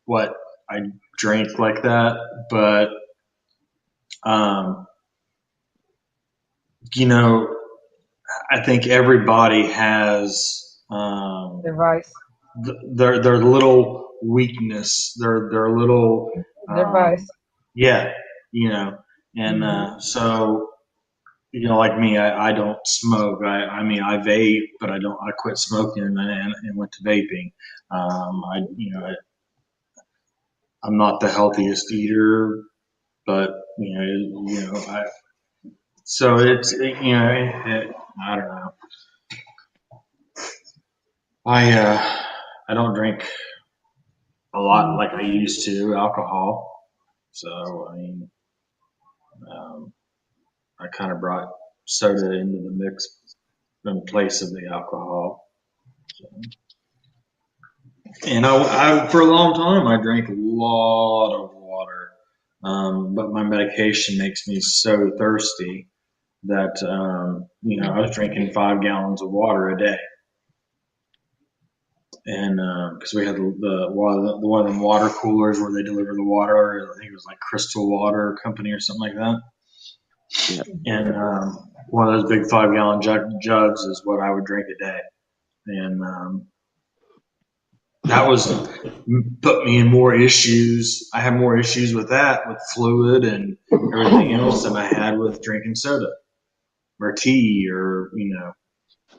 what I drink like that, but um, you know, I think everybody has Advice. their little weakness, their little Advice. yeah, you know, and so you know, like me, I don't smoke. I mean, I vape, but I don't. I quit smoking and went to vaping. I'm not the healthiest eater, but so it's I don't know. I don't drink a lot like I used to alcohol. So I mean, I kind of brought soda into the mix in place of the alcohol. So. And I for a long time I drank a lot of water, but my medication makes me so thirsty that I was drinking 5 gallons of water a day, and because we had one of them water coolers where they deliver the water. I think it was like Crystal Water Company or something like that. Yeah. And one of those big 5 gallon jugs is what I would drink a day, and that was put me in more issues. I had more issues with that, with fluid and everything else, than I had with drinking soda or tea, or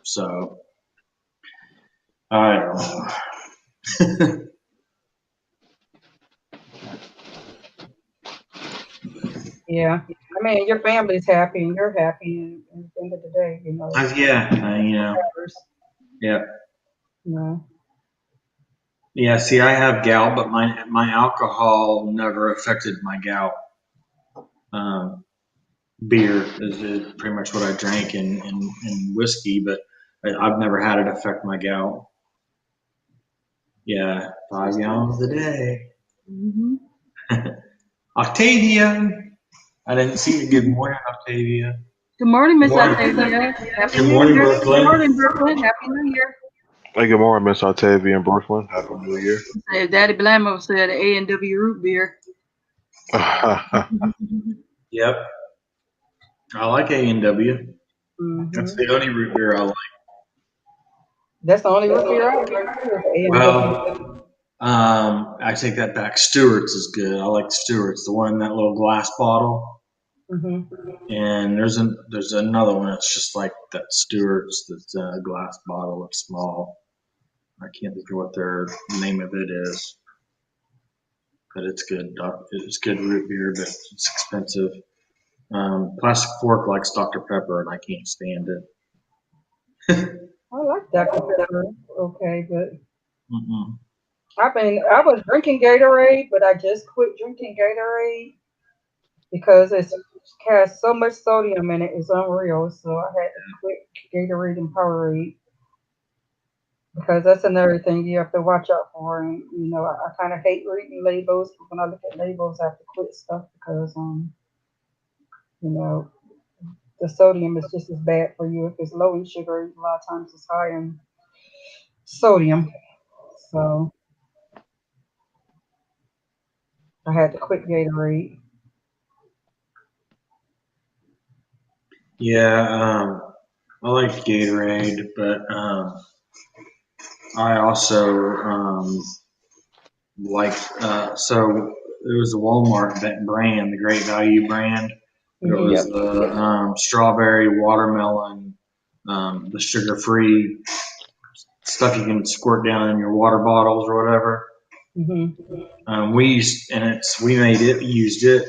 So I don't know. Yeah. I mean, your family's happy and you're happy, and at the end of the day, Yeah. No. Yeah, see, I have gout, but my alcohol never affected my gout. Beer is pretty much what I drank, and whiskey, but I've never had it affect my gout. Yeah, 5 gallons a day. Mm-hmm. Octavia, I didn't see you. Good morning, Octavia. Good morning, Miss Good morning. Octavia. Happy Good New morning, Year. Brooklyn. Good morning, Brooklyn. Happy New Year. Hey, good morning, Miss Octavia in Brooklyn. Happy New Year. As Daddy Blamo said, A&W root beer. Yep, I like A&W. Mm-hmm. That's the only root beer I like. That's the only root beer I drink. A&W. Well, I take that back. Stewart's is good. I like Stewart's, the one in that little glass bottle. Mm-hmm. And there's another one that's just like that Stewart's, that's a glass bottle. It's small. I can't think of what their name of it is, but it's good. It's good root beer, but it's expensive. Plastic Fork likes Dr. Pepper, and I can't stand it. I like Dr. Pepper. Okay, but Mm-mm. I was drinking Gatorade, but I just quit drinking Gatorade because it has so much sodium in it. It's unreal. So I had to quit Gatorade and Powerade because that's another thing you have to watch out for. And I kind of hate reading labels, but when I look at labels, I have to quit stuff because you know the sodium is just as bad for you. If it's low in sugar, a lot of times it's high in sodium. So I had to quit Gatorade. Yeah, I like Gatorade, but I also like so was a Walmart brand, the Great Value brand. It was strawberry, watermelon, the sugar-free stuff you can squirt down in your water bottles or whatever. We used used it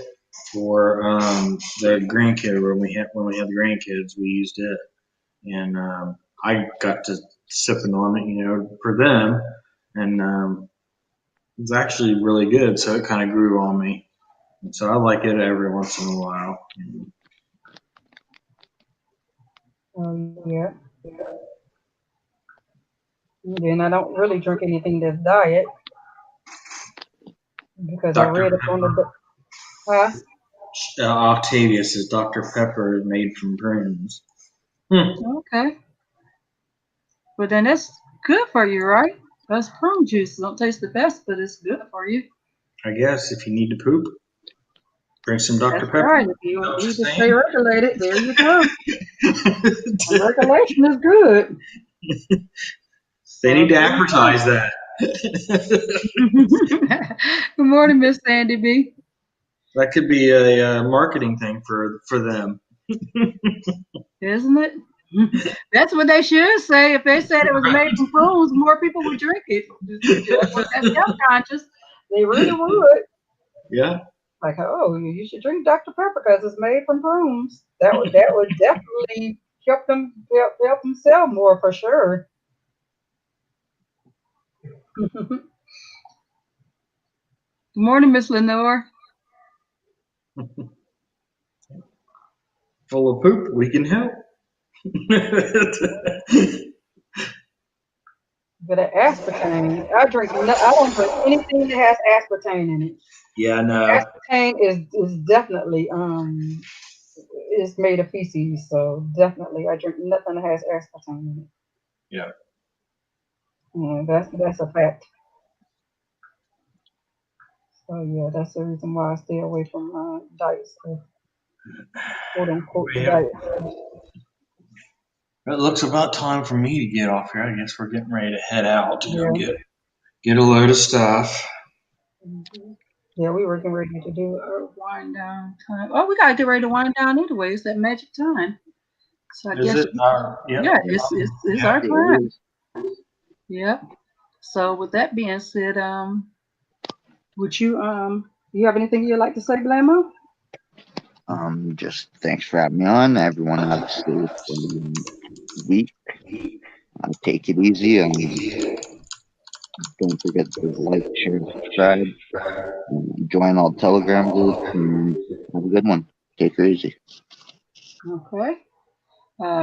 for the grandkid when we had the grandkids. We used it, and I got to sipping on it, for them, and it was actually really good. So it kind of grew on me, and so I like it every once in a while. Yeah. And I don't really drink anything that's diet because I read up on the. Octavia says Dr. Pepper is made from prunes. Okay. But then that's good for you, right? That's prune juice. Don't taste the best, but it's good for you. I guess if you need to poop, drink some Dr. Pepper. Right. If you need to stay regulated, there you go. Regulation is good. They need to advertise that. Good morning, Miss Sandy B. That could be a marketing thing for them. Isn't it? That's what they should say. If they said it was made from prunes, more people would drink it. That's health conscious. They really would. Yeah. Like, oh, you should drink Dr. Pepper because it's made from prunes. That would definitely help them sell more for sure. Good morning, Miss Lenore. Full of poop, we can help. But aspartame, I don't drink anything that has aspartame in it. Yeah, no. Aspartame is definitely it's made of feces, so definitely I drink nothing that has aspartame in it. Yeah. Yeah, that's a fact. So yeah, that's the reason why I stay away from diet stuff, quote unquote diet. It looks about time for me to get off here. I guess we're getting ready to head out to get a load of stuff. Yeah, we were getting ready to do a wind down time. Oh, we gotta get ready to wind down anyway. It's that magic time. So I guess it's our time. Yeah. So with that being said, would you have anything you'd like to say, Blamo? Just thanks for having me on. Everyone have a safe week. Take it easy. Don't forget to like, share, subscribe, join all Telegram groups, and have a good one. Take it easy. Okay.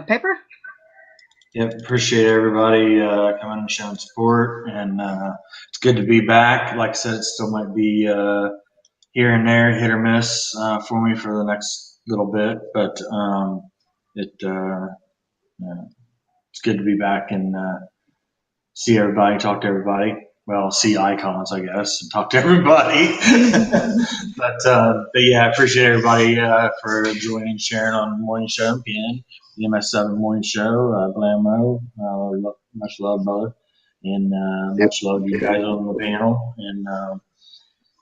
Paper? Yep, appreciate everybody coming and showing support, and it's good to be back. Like I said, it still might be here and there, hit or miss for me for the next little bit, but it's good to be back and see everybody, talk to everybody. Well, see icons, I guess, and talk to everybody. but yeah, I appreciate everybody for joining, sharing on the morning show, PN, the MS7 Morning Show. Blamo, much love, brother, and much love to you guys on the panel. And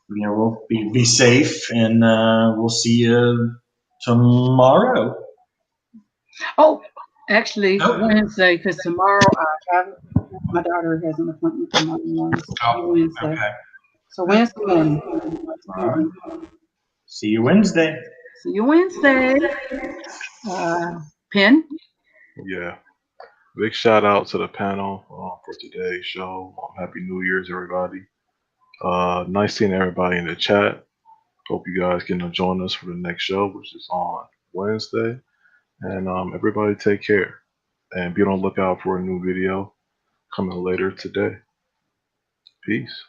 we'll be safe, and we'll see you tomorrow. Oh, actually, Wednesday, because tomorrow my daughter has an appointment tomorrow morning. Wednesday. Okay. So Wednesday morning. All right. See you Wednesday. See you Wednesday. Penn? Yeah. Big shout out to the panel for today's show. Happy New Year's, everybody. Nice seeing everybody in the chat. Hope you guys can join us for the next show, which is on Wednesday. And everybody take care. And be on the lookout for a new video coming later today. Peace.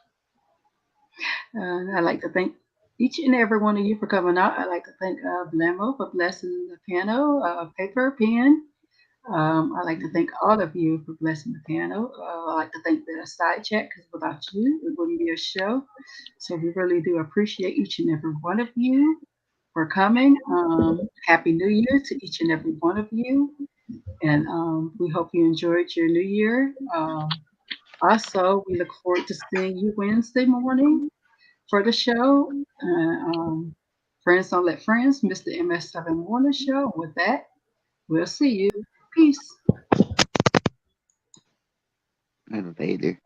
I'd like to thank each and every one of you for coming out. I'd like to thank Blamo for blessing the piano, Paper, Pen. I'd like to thank all of you for blessing the piano. I'd like to thank the side chat, because without you, it wouldn't be a show. So we really do appreciate each and every one of you for coming. Happy New Year to each and every one of you. And we hope you enjoyed your New Year. Also, we look forward to seeing you Wednesday morning. for the show. Friends don't let friends miss the MS7 Morning Show. With that, we'll see you. Peace. And Vader.